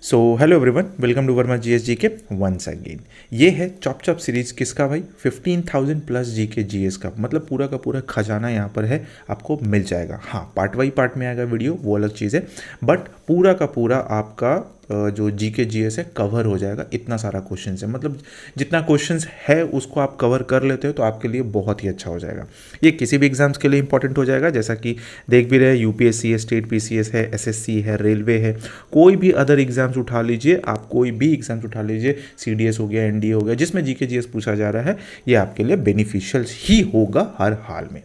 So hello everyone, welcome to Verma GS के once again. ये है चॉप चॉप सीरीज किसका भाई? 15,000 प्लस जीके जीएस का, मतलब पूरा का पूरा खजाना यहाँ पर है, आपको मिल जाएगा। हाँ, पार्ट बाई पार्ट में आएगा वीडियो, वो अलग चीज़ है, बट पूरा का पूरा आपका जो जीके जीएस है कवर हो जाएगा। इतना सारा क्वेश्चन है, मतलब जितना क्वेश्चन है उसको आप कवर कर लेते हो तो आपके लिए बहुत ही अच्छा हो जाएगा। ये किसी भी एग्जाम्स के लिए इंपॉर्टेंट हो जाएगा, जैसा कि देख भी रहे, यूपीएससी है, स्टेट पीसीएस है, एसएससी है, रेलवे है, कोई भी अदर एग्जाम्स उठा लीजिए आप, कोई भी एग्जाम्स उठा लीजिए, सीडीएस हो गया, एनडीए हो गया, जिसमें जीके जीएस पूछा जा रहा है, ये आपके लिए बेनिफिशियल ही होगा हर हाल में,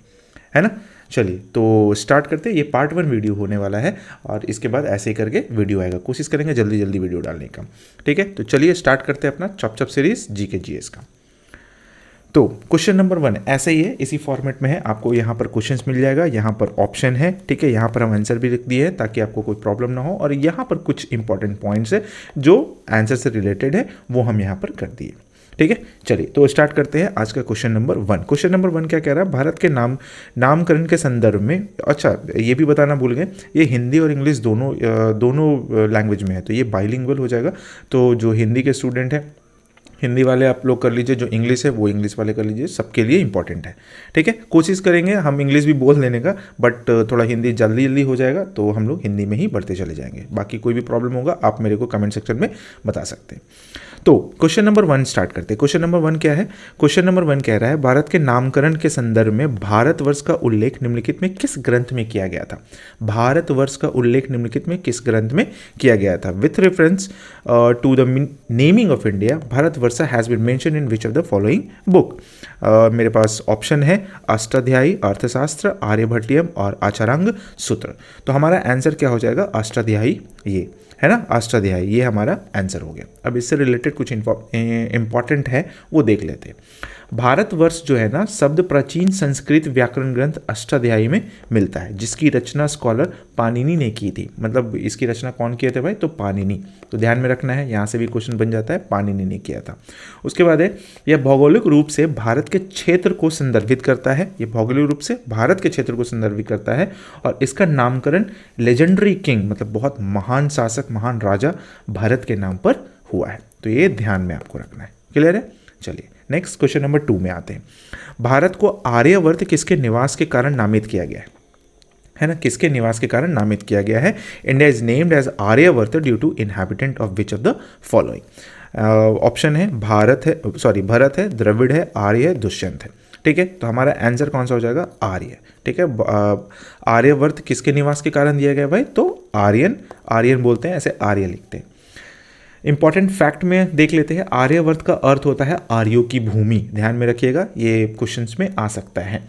है ना। चलिए तो स्टार्ट करते हैं। ये पार्ट 1 वीडियो होने वाला है और इसके बाद ऐसे ही करके वीडियो आएगा, कोशिश करेंगे जल्दी जल्दी वीडियो डालने का, ठीक है। तो चलिए स्टार्ट करते हैं अपना chop chop series GK GS का। तो क्वेश्चन नंबर 1 ऐसे ही है, इसी फॉर्मेट में है। आपको यहाँ पर क्वेश्चंस मिल जाएगा, यहाँ पर ऑप्शन है, ठीक है। यहाँ पर हम आंसर भी लिख दिए हैं ताकि आपको कोई प्रॉब्लम ना हो, और यहाँ पर कुछ इंपॉर्टेंट पॉइंट्स है जो आंसर से रिलेटेड है, वो हम यहाँ पर कर दिए, ठीक है। चलिए तो स्टार्ट करते हैं आज का क्वेश्चन नंबर 1। क्वेश्चन नंबर 1 क्या कह रहा है? भारत के नामकरण के संदर्भ में, अच्छा ये भी बताना भूल गए, ये हिंदी और इंग्लिश दोनों लैंग्वेज में है, तो ये बाइलिंगुअल हो जाएगा। तो जो हिंदी के स्टूडेंट हैं, हिंदी वाले आप लोग कर लीजिए, जो इंग्लिश है वो इंग्लिश वाले कर लीजिए, सबके लिए इंपॉर्टेंट है, ठीक है। कोशिश करेंगे हम इंग्लिश भी बोल लेने का, बट थोड़ा हिंदी जल्दी जल्दी हो जाएगा तो हम लोग हिंदी में ही बढ़ते चले जाएंगे। बाकी कोई भी प्रॉब्लम होगा आप मेरे को कमेंट सेक्शन में बता सकते हैं। तो क्वेश्चन नंबर 1 स्टार्ट करते हैं। क्वेश्चन नंबर 1 क्या है? क्वेश्चन नंबर 1 कह रहा है, भारत के नामकरण के संदर्भ में भारतवर्ष का उल्लेख निम्नलिखित में किस ग्रंथ में किया गया था? भारतवर्ष का उल्लेख निम्नलिखित में किस ग्रंथ में किया गया था? With reference to the naming of India, Bharatvarsha has been mention in which of the following book? मेरे पास ऑप्शन है अष्टाध्यायी अर्थशास्त्र, आर्यभट्टियम और आचारांग सूत्र। तो हमारा आंसर क्या हो जाएगा? अष्टाध्यायी, ये है ना, अष्टाध्यायी, ये हमारा आंसर हो गया। अब इससे रिलेटेड कुछ इंपॉर्टेंट है वो देख लेते हैं। भारतवर्ष जो है ना, शब्द प्राचीन संस्कृत व्याकरण ग्रंथ अष्टाध्यायी में मिलता है, जिसकी रचना स्कॉलर पाणिनि ने की थी। मतलब इसकी रचना कौन किए थे भाई? तो पाणिनि। तो ध्यान में रखना है, यहाँ से भी क्वेश्चन बन जाता है, पाणिनि ने किया था। उसके बाद है, यह भौगोलिक रूप से भारत के क्षेत्र को संदर्भित करता है। ये भौगोलिक रूप से भारत के क्षेत्र को संदर्भित करता है, और इसका नामकरण लेजेंडरी किंग, मतलब बहुत महान शासक, महान राजा भरत के नाम पर हुआ है। तो ये ध्यान में आपको रखना है, क्लियर है। चलिए नेक्स्ट क्वेश्चन नंबर 2 में आते हैं। भारत को आर्यवर्त किसके निवास के कारण नामित किया गया है ना? किसके निवास के कारण नामित किया गया है? India is named as Aryavarta due to inhabitant of which of the following? Option है भरत है, द्रविड़ है, आर्य है, दुष्यंत है, ठीक है। तो हमारा आंसर कौन सा हो जाएगा? आर्य, ठीक है। आर्यवर्त किसके निवास के कारण दिया गया भाई? तो आर्यन बोलते हैं, ऐसे आर्य लिखते हैं। इंपॉर्टेंट फैक्ट में देख लेते हैं, आर्यवर्त का अर्थ होता है आर्यों की भूमि। ध्यान में रखिएगा, ये क्वेश्चंस में आ सकता है।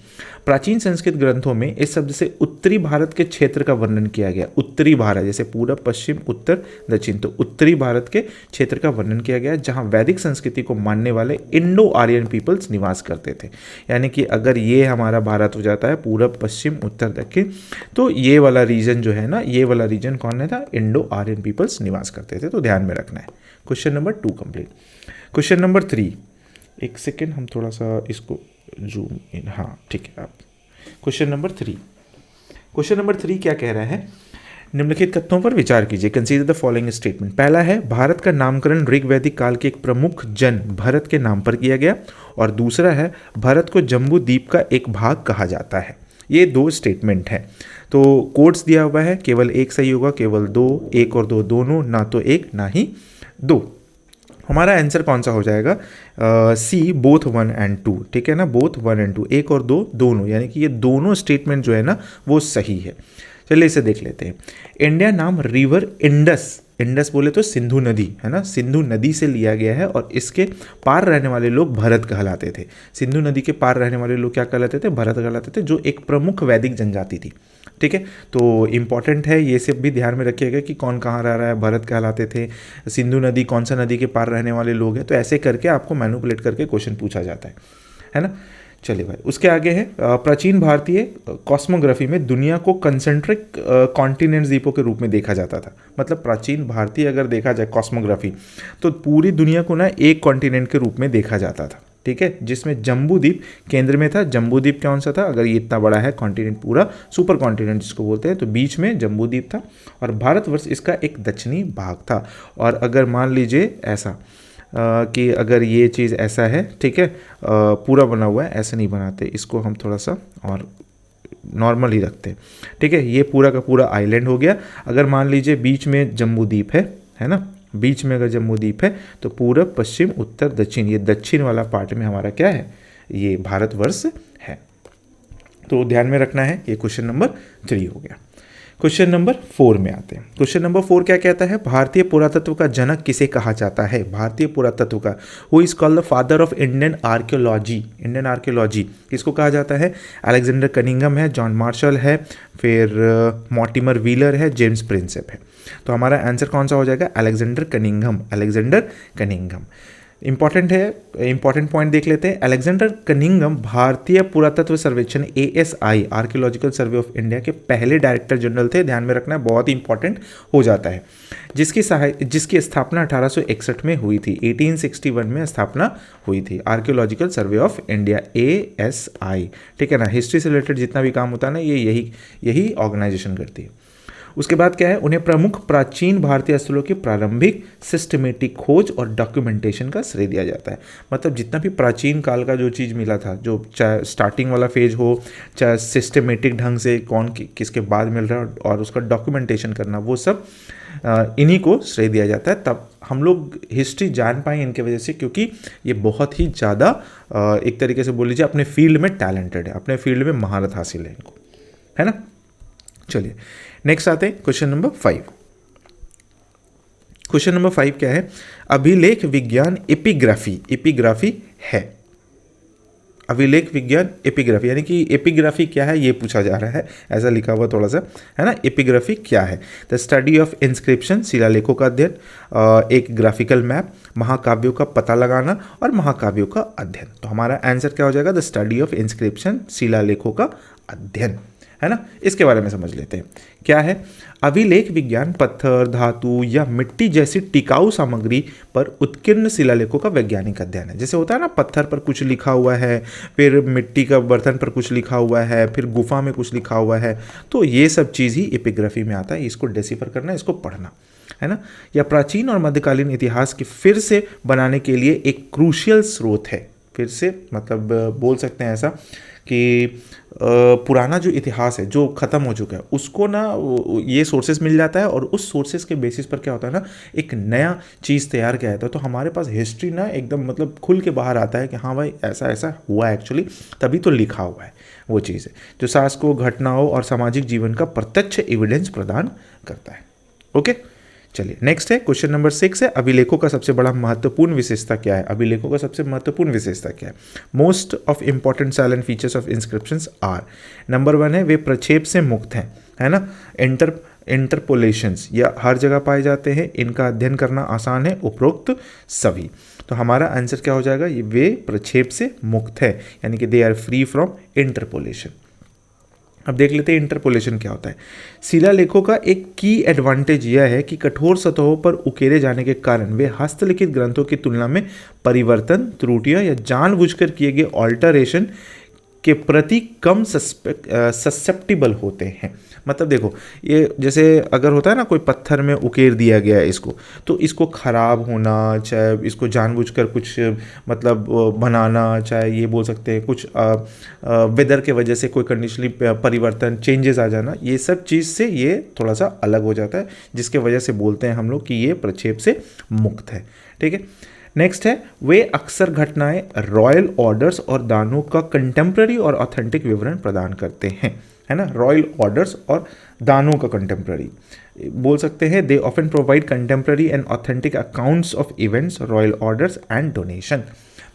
प्राचीन संस्कृत ग्रंथों में इस शब्द से उत्तरी भारत के क्षेत्र का वर्णन किया गया। उत्तरी भारत जैसे पूरब, पश्चिम, उत्तर, दक्षिण, तो उत्तरी भारत के क्षेत्र का वर्णन किया गया, जहां वैदिक संस्कृति को मानने वाले इंडो आर्यन पीपल्स निवास करते थे। यानी कि अगर ये हमारा भारत हो जाता है पूरब, पश्चिम, उत्तर, दक्षिण, तो ये वाला रीजन जो है ना, ये वाला रीजन कौन है था? इंडो आर्यन पीपल्स निवास करते थे। तो ध्यान में रखना है। Question number 2 complete. Question number 3, एक सेकेंड हम थोड़ा सा इसको जूम इन, हाँ ठीक है। आप क्वेश्चन नंबर 3 क्या कह रहा है? निम्नलिखित कथनों पर विचार कीजिए, कंसीडर द फॉलोइंग स्टेटमेंट। पहला है, भारत का नामकरण ऋग वैदिक काल के एक प्रमुख जन भरत के नाम पर किया गया, और दूसरा है, भारत को जम्बू द्वीप का एक भाग कहा जाता है। ये 2 स्टेटमेंट है, तो कोड्स दिया हुआ है, केवल एक सही होगा, केवल 2, 1 और 2 दोनों, ना तो 1 ना ही 2। हमारा आंसर कौन सा हो जाएगा? सी, बोथ 1 एंड 2, ठीक है ना, बोथ 1 एंड 2, 1 और 2 दोनों, यानी कि ये दोनों स्टेटमेंट जो है ना वो सही है। चलिए इसे देख लेते हैं। इंडिया नाम रिवर इंडस बोले तो सिंधु नदी, है ना, सिंधु नदी से लिया गया है, और इसके पार रहने वाले लोग भरत कहलाते थे। सिंधु नदी के पार रहने वाले लोग क्या कहलाते थे? भरत कहलाते थे, जो एक प्रमुख वैदिक जनजाति थी, ठीक है। तो इंपॉर्टेंट है, ये सब भी ध्यान में रखिएगा कि कौन कहाँ रह रहा है। भरत कहलाते थे, सिंधु नदी कौन सा नदी के पार रहने वाले लोग हैं, तो ऐसे करके आपको मैनिपुलेट करके क्वेश्चन पूछा जाता है ना। चलिए भाई, उसके आगे है, प्राचीन भारतीय कॉस्मोग्राफी में दुनिया को कंसेंट्रिक कॉन्टिनेंट्स द्वीपों के रूप में देखा जाता था। मतलब प्राचीन भारतीय अगर देखा जाए कॉस्मोग्राफी, तो पूरी दुनिया को ना एक कॉन्टिनेंट के रूप में देखा जाता था, ठीक है, जिसमें जम्बूद्वीप केंद्र में था। जम्बूद्वीप कौन सा था, अगर ये इतना बड़ा है कॉन्टिनेंट पूरा, सुपर कॉन्टिनेंट जिसको बोलते हैं, तो बीच में जम्बूद्वीप था और भारतवर्ष इसका एक दक्षिणी भाग था। और अगर मान लीजिए ऐसा कि अगर ये चीज़ ऐसा है, ठीक है, पूरा बना हुआ है, ऐसे नहीं बनाते इसको, हम थोड़ा सा और नॉर्मल ही रखते हैं, ठीक है। ये पूरा का पूरा आइलैंड हो गया। अगर मान लीजिए बीच में जम्बूद्वीप है ना, बीच में अगर जम्बूद्वीप है तो पूरब पश्चिम उत्तर दक्षिण, ये दक्षिण वाला पार्ट में हमारा क्या है, ये भारतवर्ष है। तो ध्यान में रखना है। ये क्वेश्चन नंबर 3 हो गया। क्वेश्चन नंबर 4 में आते हैं। क्वेश्चन नंबर 4 क्या कहता है, भारतीय पुरातत्व का जनक किसे कहा जाता है। भारतीय पुरातत्व का, who is called the father of Indian archaeology. Indian archaeology किसको कहा जाता है, अलेक्जेंडर कनिंघम है, जॉन मार्शल है, फिर मॉर्टिमर व्हीलर है, जेम्स प्रिंसेप है। तो हमारा आंसर कौन सा हो जाएगा, Alexander Cunningham. Alexander Cunningham important है, इंपॉर्टेंट पॉइंट देख लेते हैं। अलेक्जेंडर कनिंघम भारतीय पुरातत्व सर्वेक्षण ASI archaeological survey of India के पहले डायरेक्टर जनरल थे। ध्यान में रखना है, बहुत ही इंपॉर्टेंट हो जाता है। जिसकी स्थापना 1861 में हुई थी, 1861 में स्थापना हुई थी archaeological survey of India ASI, ठीक है ना। हिस्ट्री से रिलेटेड जितना भी काम होता है ना, ये यही ऑर्गेनाइजेशन करती है। उसके बाद क्या है, उन्हें प्रमुख प्राचीन भारतीय स्थलों की प्रारंभिक सिस्टमेटिक खोज और डॉक्यूमेंटेशन का श्रेय दिया जाता है। मतलब जितना भी प्राचीन काल का जो चीज़ मिला था, जो चाहे स्टार्टिंग वाला फेज हो, चाहे सिस्टमेटिक ढंग से कौन किसके बाद मिल रहा है और उसका डॉक्यूमेंटेशन करना, वो सब इन्हीं को श्रेय दिया जाता है। तब हम लोग हिस्ट्री जान पाए इनके वजह से, क्योंकि ये बहुत ही ज़्यादा एक तरीके से बोल लीजिए अपने फील्ड में टैलेंटेड है, अपने फील्ड में महारत हासिल है इनको, है ना। चलिए नेक्स्ट आते हैं क्वेश्चन नंबर 5। क्वेश्चन नंबर 5 क्या है, अभिलेख विज्ञान एपिग्राफी है। अभिलेख विज्ञान एपिग्राफी, यानी कि एपिग्राफी क्या है ये पूछा जा रहा है, ऐसा लिखा हुआ थोड़ा सा, है ना। एपिग्राफी क्या है, द स्टडी ऑफ इंस्क्रिप्शन, शिलालेखों का अध्ययन, एक ग्राफिकल मैप, महाकाव्यों का पता लगाना और महाकाव्यों का अध्ययन। तो हमारा आंसर क्या हो जाएगा, द स्टडी ऑफ इंस्क्रिप्शन, शिलालेखों का अध्ययन, है ना। इसके बारे में समझ लेते हैं क्या है। अभिलेख विज्ञान पत्थर, धातु या मिट्टी जैसी टिकाऊ सामग्री पर उत्कीर्ण शिलालेखों का वैज्ञानिक अध्ययन है। जैसे होता है ना, पत्थर पर कुछ लिखा हुआ है, फिर मिट्टी का बर्तन पर कुछ लिखा हुआ है, फिर गुफा में कुछ लिखा हुआ है, तो ये सब चीज़ ही एपिग्राफी में आता है। इसको डेसिफर करना, इसको पढ़ना, है ना। या प्राचीन और मध्यकालीन इतिहास के फिर से बनाने के लिए एक क्रूशियल स्रोत है। फिर से मतलब बोल सकते हैं ऐसा कि पुराना जो इतिहास है जो ख़त्म हो चुका है, उसको ना ये सोर्सेज मिल जाता है और उस सोर्सेज के बेसिस पर क्या होता है ना, एक नया चीज़ तैयार किया जाता है। तो हमारे पास हिस्ट्री ना एकदम मतलब खुल के बाहर आता है कि हाँ भाई ऐसा ऐसा हुआ एक्चुअली, तभी तो लिखा हुआ है वो चीज़ है, जो शासकों, घटनाओं और सामाजिक जीवन का प्रत्यक्ष एविडेंस प्रदान करता है। ओके, चलिए नेक्स्ट है क्वेश्चन नंबर 6 है, अभिलेखों का सबसे बड़ा महत्वपूर्ण विशेषता क्या है। अभिलेखों का सबसे महत्वपूर्ण विशेषता क्या है। Most of important silent features of inscriptions are, number 1 है वे प्रक्षेप से मुक्त हैं, है ना। इंटरपोलेशंस या हर जगह पाए जाते हैं, इनका अध्ययन करना आसान है, उपरोक्त सभी। तो हमारा आंसर क्या हो जाएगा, ये वे प्रक्षेप से मुक्त है, यानी कि they are free from interpolation. अब देख लेते हैं इंटरपोलेशन क्या होता है। शिलालेखों का एक की एडवांटेज यह है कि कठोर सतहों पर उकेरे जाने के कारण वे हस्तलिखित ग्रंथों की तुलना में परिवर्तन, त्रुटियां या जानबूझकर किए गए ऑल्टरेशन के प्रति कम ससेप्टिबल होते हैं। मतलब देखो, ये जैसे अगर होता है ना कोई पत्थर में उकेर दिया गया है इसको, तो इसको ख़राब होना, चाहे इसको जानबूझकर कुछ मतलब बनाना, चाहे ये बोल सकते हैं कुछ वेदर के वजह से कोई कंडीशनली परिवर्तन, चेंजेस आ जाना, ये सब चीज़ से ये थोड़ा सा अलग हो जाता है, जिसके वजह से बोलते हैं हम लोग कि ये प्रक्षेप से मुक्त है। ठीक है, नेक्स्ट है वे अक्सर घटनाएं, रॉयल ऑर्डर्स और दानों का कंटेम्प्रेरी और ऑथेंटिक विवरण प्रदान करते हैं, है ना। रॉयल ऑर्डर्स और दानों का कंटेम्प्रेरी बोल सकते हैं, they often provide contemporary and authentic accounts of events, royal orders and donation.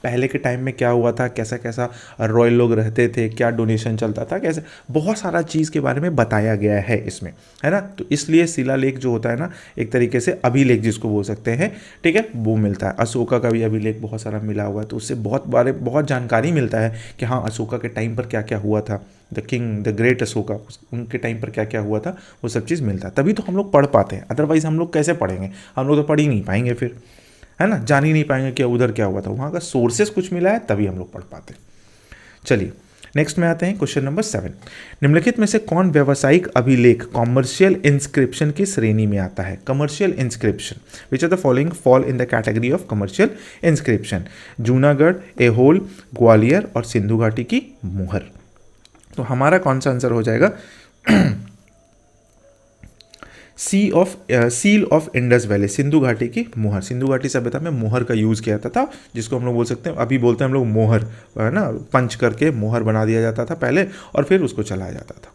पहले के टाइम में क्या हुआ था, कैसा कैसा रॉयल लोग रहते थे, क्या डोनेशन चलता था, कैसे बहुत सारा चीज़ के बारे में बताया गया है इसमें, है ना। तो इसलिए शिलालेख जो होता है ना, एक तरीके से अभिलेख जिसको बोल सकते हैं, ठीक है, वो मिलता है। अशोका का भी अभिलेख बहुत सारा मिला हुआ है, तो उससे बहुत जानकारी मिलता है कि हाँ अशोका के टाइम पर क्या क्या हुआ था, द ग्रेट अशोका, उनके टाइम पर क्या क्या हुआ था, वो सब चीज़ मिलता है। तभी तो हम लोग पढ़ पाते हैं, अदरवाइज हम लोग कैसे पढ़ेंगे, हम लोग तो पढ़ ही नहीं पाएंगे फिर, है ना, जान ही नहीं पाएंगे कि उधर क्या हुआ था, वहाँ का सोर्सेस कुछ मिला है तभी हम लोग पढ़ पाते। चलिए नेक्स्ट में आते हैं क्वेश्चन नंबर 7। निम्नलिखित में से कौन व्यावसायिक अभिलेख कॉमर्शियल इंस्क्रिप्शन की श्रेणी में आता है? Commercial inscription, which are the following fall in the category of commercial inscription? Junagadh, Aihole, Gwalior और सिंधु घाटी की मुहर। तो हमारा कौन सा आंसर हो जाएगा? Seal of Indus valley, Sindhu घाटी की मुहर। सिंधु घाटी सभ्यता में मुहर का यूज़ किया जाता था, जिसको हम लोग बोल सकते हैं, अभी बोलते हैं हम लोग मोहर, है ना, पंच करके मोहर बना दिया जाता था पहले और फिर उसको चलाया जाता था।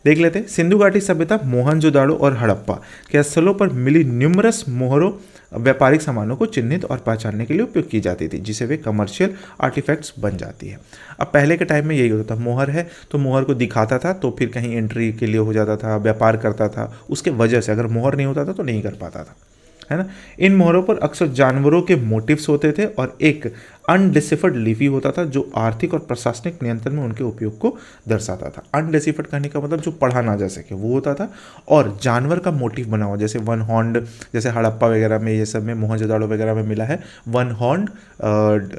देख लेते हैं, सिंधु घाटी सभ्यता मोहनजोदाड़ो और हड़प्पा के स्थलों पर मिली न्यूमरस मोहरों व्यापारिक सामानों को चिन्हित और पहचानने के लिए उपयोग की जाती थी, जिसे वे कमर्शियल आर्टिफैक्ट्स बन जाती है। अब पहले के टाइम में यही होता था, मोहर है तो मोहर को दिखाता था तो फिर कहीं एंट्री के लिए हो जाता था, व्यापार करता था, उसके वजह से अगर मोहर नहीं होता था तो नहीं कर पाता था, है ना। इन मोहरों पर अक्सर जानवरों के मोटिव्स होते थे और एक अनडिसिफर्ड लिपि होता था जो आर्थिक और प्रशासनिक नियंत्रण में उनके उपयोग को दर्शाता था। अनडिसिफर्ड कहने का मतलब जो पढ़ा ना जा सके वो होता था, और जानवर का मोटिव बना हुआ, जैसे वन हॉर्न्ड, जैसे हड़प्पा वगैरह में, ये सब में, मोहनजोदाड़ो वगैरह में मिला है वन हॉर्न्ड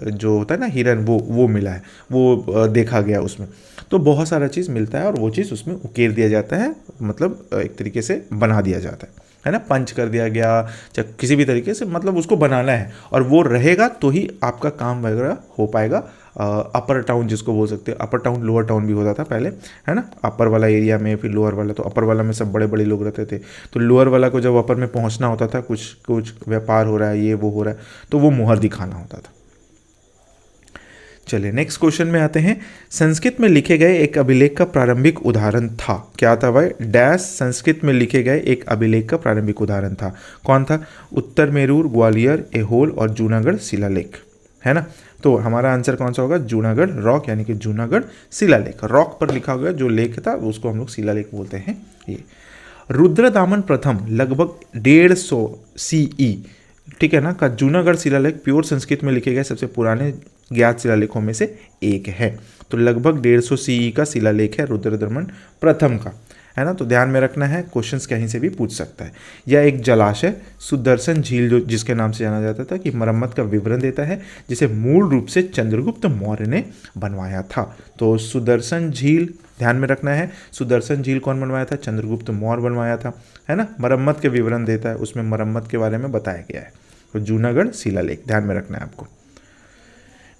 जो होता है ना हिरन, वो मिला है, वो देखा गया उसमें। तो बहुत सारा चीज़ मिलता है और वो चीज़ उसमें उकेर दिया जाता है, मतलब एक तरीके से बना दिया जाता है ना, पंच कर दिया गया, चाहे किसी भी तरीके से, मतलब उसको बनाना है और वो रहेगा तो ही आपका काम वगैरह हो पाएगा। अपर टाउन जिसको बोल सकते हैं, अपर टाउन लोअर टाउन भी होता था पहले, है ना, अपर वाला एरिया में फिर लोअर वाला, तो अपर वाला में सब बड़े बड़े लोग रहते थे, तो लोअर वाला को जब अपर में पहुंचना होता था, कुछ व्यापार हो रहा है, ये वो हो रहा है, तो वो मुहर दिखाना होता था। चलिए नेक्स्ट क्वेश्चन में आते हैं। संस्कृत में लिखे गए एक अभिलेख का प्रारंभिक उदाहरण था, क्या था भाई? डैश संस्कृत में लिखे गए एक अभिलेख का प्रारंभिक उदाहरण था, कौन था? उत्तर मेरूर, ग्वालियर, एहोल और जूनागढ़ शिलालेख, है ना। तो हमारा आंसर कौन सा होगा? जूनागढ़ रॉक, यानी कि जूनागढ़ शिलालेख। रॉक पर लिखा हुआ जो लेख था उसको हम लोग शिलालेख बोलते हैं। ये रुद्रदामन प्रथम लगभग 150 CE, ठीक है ना, का जूनागढ़ शिलालेख प्योर संस्कृत में लिखे गए सबसे पुराने ज्ञात शिलालेखों में से एक है। तो लगभग 150 CE का शिलालेख है रुद्रदामन प्रथम का, है ना। तो ध्यान में रखना है, क्वेश्चंस कहीं से भी पूछ सकता है। यह एक जलाशय सुदर्शन झील, जो जिसके नाम से जाना जाता था, कि मरम्मत का विवरण देता है, जिसे मूल रूप से चंद्रगुप्त मौर्य ने बनवाया था। तो सुदर्शन झील ध्यान में रखना है, सुदर्शन झील कौन बनवाया था? चंद्रगुप्त मौर्य बनवाया था, है ना। मरम्मत के विवरण देता है, उसमें मरम्मत के बारे में बताया गया है। तो जूनागढ़ शिलालेख ध्यान में रखना है आपको।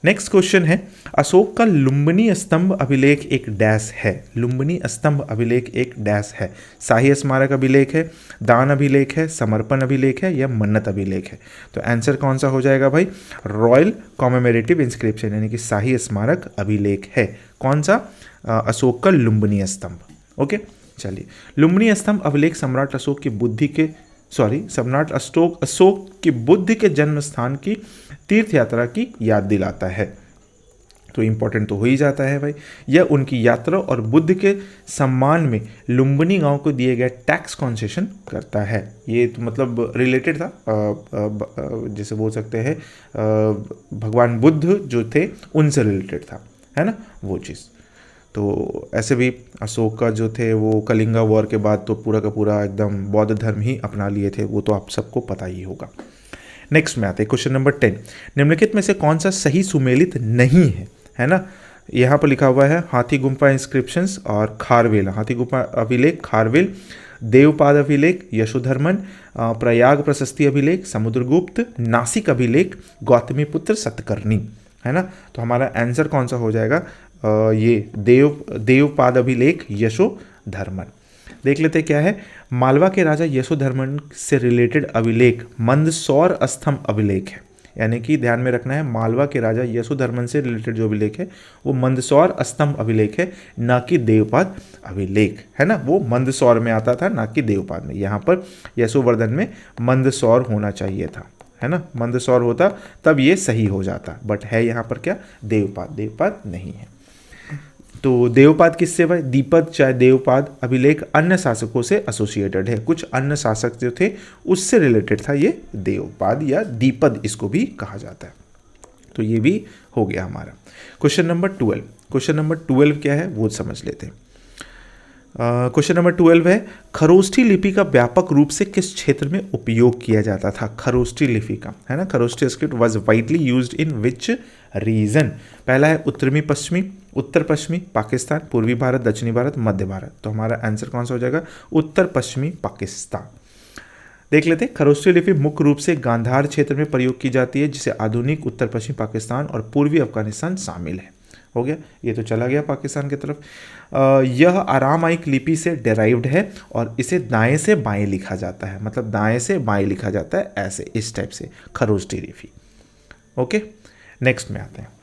नेक्स्ट क्वेश्चन है, अशोक का लुम्बिनी स्तंभ अभिलेख एक डैश है। लुम्बिनी स्तंभ अभिलेख एक डैश है। शाही स्मारक अभिलेख है, दान अभिलेख है, समर्पण अभिलेख है या मन्नत अभिलेख है? तो आंसर कौन सा हो जाएगा भाई? रॉयल कॉमेमोरेटिव इंस्क्रिप्शन, यानी कि शाही स्मारक अभिलेख है। कौन सा? अशोक का लुम्बिनी स्तंभ। ओके, चलिए। लुम्बिनी स्तंभ अभिलेख सम्राट अशोक की बुद्धि के सम्राट अशोक की बुद्धि के जन्म स्थान की तीर्थ यात्रा की याद दिलाता है। तो इंपॉर्टेंट तो हो ही जाता है भाई। यह उनकी यात्रा और बुद्ध के सम्मान में लुम्बिनी गांव को दिए गए टैक्स कॉन्सेशन करता है। ये तो मतलब रिलेटेड था, जैसे बोल सकते हैं भगवान बुद्ध जो थे उनसे रिलेटेड था, है ना, वो चीज़। तो ऐसे भी अशोक का जो थे वो कलिंगा वॉर के बाद तो पूरा का पूरा एकदम बौद्ध धर्म ही अपना लिए थे, वो तो आप सबको पता ही होगा। नेक्स्ट में आते हैं क्वेश्चन नंबर 10। निम्नलिखित में से कौन सा सही सुमेलित नहीं है ना। यहाँ पर लिखा हुआ है हाथी गुम्फा इंस्क्रिप्शंस और खारवेल, हाथी गुम्फा अभिलेख खारवेल, देवपाद अभिलेख यशोधर्मन, प्रयाग प्रशस्ति अभिलेख समुद्रगुप्त, नासिक अभिलेख गौतमीपुत्र सतकर्णी, है ना। तो हमारा आंसर कौन सा हो जाएगा? ये देवपाद अभिलेख यशोधर्मन। देख लेते क्या है। मालवा के राजा यशोधर्मन से रिलेटेड अभिलेख मंदसौर स्तंभ अभिलेख है, यानी कि ध्यान में रखना है, मालवा के राजा यशोधर्मन से रिलेटेड जो अभिलेख है वो मंदसौर स्तंभ अभिलेख है, ना कि देवपाद अभिलेख, है ना। वो मंदसौर में आता था, ना कि देवपाद में। यहाँ पर यशोवर्धन में मंदसौर होना चाहिए था, है ना, मंदसौर होता तब ये सही हो जाता, बट है यहाँ पर क्या? देवपाद। देवपाद नहीं है। तो देवपाद किससे भाई? दीपद चाहे देवपाद अभिलेख अन्य शासकों से एसोसिएटेड है, कुछ अन्य शासक जो थे उससे रिलेटेड था ये देवपाद या दीपद इसको भी कहा जाता है। तो ये भी हो गया हमारा। Question number 12। क्वेश्चन नंबर 12 क्या है वो समझ लेते हैं। क्वेश्चन नंबर 12 है, खरोष्ठी लिपि का व्यापक रूप से किस क्षेत्र में उपयोग किया जाता था? खरोष्ठी लिपि का, है ना, Kharosthi script was widely used in which region? पहला है उत्तरी पश्चिमी, उत्तर पश्चिमी पाकिस्तान, पूर्वी भारत, दक्षिणी भारत, मध्य भारत। तो हमारा आंसर कौन सा हो जाएगा? उत्तर पश्चिमी पाकिस्तान। देख लेते हैं, खरोष्ठी लिपि मुख्य रूप से गांधार क्षेत्र में प्रयोग की जाती है, जिसे आधुनिक उत्तर पश्चिमी पाकिस्तान और पूर्वी अफगानिस्तान शामिल है। हो गया, ये तो चला गया पाकिस्तान की तरफ। यह अरामाइक लिपि से डेराइव्ड है और इसे दाएं से बाएं लिखा जाता है, मतलब दाएं से बाएं लिखा जाता है, ऐसे इस टाइप से खरोष्ठी लिपि। ओके, नेक्स्ट में आते हैं।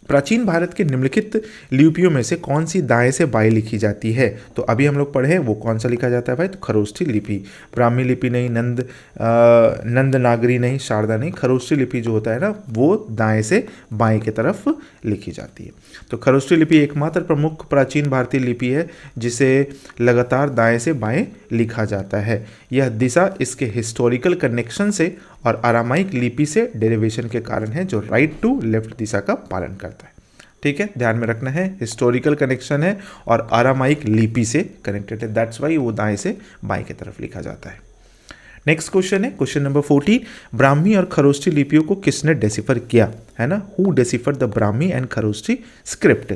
प्राचीन भारत के निम्नलिखित लिपियों में से कौन सी दाएं से बाएं लिखी जाती है? तो अभी हम लोग पढ़े हैं वो कौन सा लिखा जाता है भाई? तो खरोष्ठी लिपि। ब्राह्मी लिपि नहीं, नंद नागरी नहीं, शारदा नहीं, खरोष्ठी लिपि जो होता है ना वो दाएं से बाएं की तरफ लिखी जाती है। तो खरोष्ठी लिपि एकमात्र प्रमुख प्राचीन भारतीय लिपि है जिसे लगातार दाएं से बाएं लिखा जाता है। यह दिशा इसके हिस्टोरिकल कनेक्शन से और अरामाइक लिपि से डेरिवेशन के कारण है, जो राइट टू लेफ्ट दिशा का पालन करता है। ठीक है, ध्यान में रखना है, हिस्टोरिकल कनेक्शन है और अरामाइक लिपि से कनेक्टेड है, दैट्स वाई वो दाएं से बाएं की तरफ लिखा जाता है। नेक्स्ट क्वेश्चन है क्वेश्चन नंबर 14, ब्राह्मी और खरोष्ठी लिपियों को किसने डेसिफर किया? है ना, who decipher the Brahmi and Kharosthi script?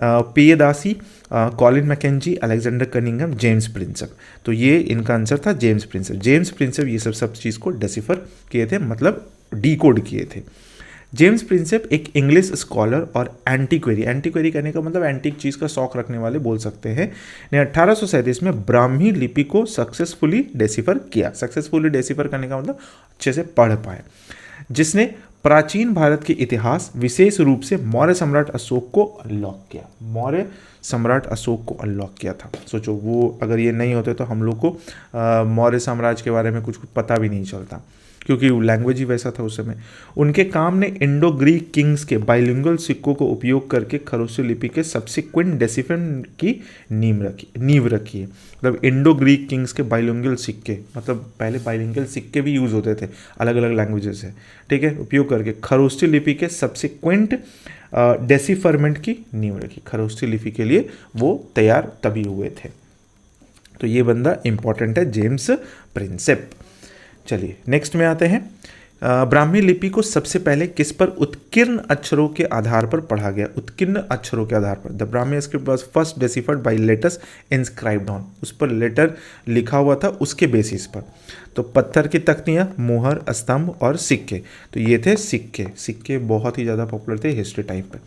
Piyadasi, Colin Mackenzie, Alexander Cunningham, James Prinsep. तो ये इनका आंसर था जेम्स प्रिंसेप। जेम्स प्रिंसेप ये सब चीज़ को डेसिफर किए थे, मतलब डिकोड किए थे। जेम्स प्रिंसेप एक इंग्लिश स्कॉलर और एंटीक्वेरी करने का मतलब एंटीक चीज़ का शौक रखने वाले बोल सकते हैं, ने 1837 में ब्राह्मी लिपि को सक्सेसफुली डेसिफर किया। सक्सेसफुली डेसिफर करने का मतलब अच्छे से पढ़ पाए, जिसने प्राचीन भारत के इतिहास विशेष रूप से मौर्य सम्राट अशोक को अनलॉक किया। मौर्य सम्राट अशोक को अनलॉक किया था। सोचो, वो अगर ये नहीं होते तो हम लोग को मौर्य साम्राज्य के बारे में कुछ पता भी नहीं चलता, क्योंकि लैंग्वेज ही वैसा था उस समय। उनके काम ने इंडो ग्रीक किंग्स के बाइलिंगुअल सिक्कों को उपयोग करके खरोष्ठी लिपि के सब्सिक्वेंट डेसिफर की नींव रखी है। मतलब इंडो ग्रीक किंग्स के बाइलिंगुअल सिक्के, मतलब पहले बाइलिंगुअल सिक्के भी यूज़ होते थे अलग अलग लैंग्वेजेस से, ठीक है, उपयोग करके खरोष्ठी लिपि के सब्सिक्वेंट डेसिफरमेंट की नींव रखी। खरोष्ठी लिपि के लिए वो तैयार तभी हुए थे। तो ये बंदा इंपॉर्टेंट है, जेम्स प्रिंसेप। चलिए नेक्स्ट में आते हैं। ब्राह्मी लिपि को सबसे पहले किस पर उत्कीर्ण अक्षरों के आधार पर पढ़ा गया? उत्कीर्ण अक्षरों के आधार पर। The Brahmi script was first deciphered by letters inscribed on. उस पर लेटर लिखा हुआ था उसके बेसिस पर। तो पत्थर की तख्तियाँ, मोहर, स्तंभ और सिक्के। तो ये थे सिक्के। सिक्के बहुत ही ज़्यादा पॉपुलर थे हिस्ट्री टाइम पर।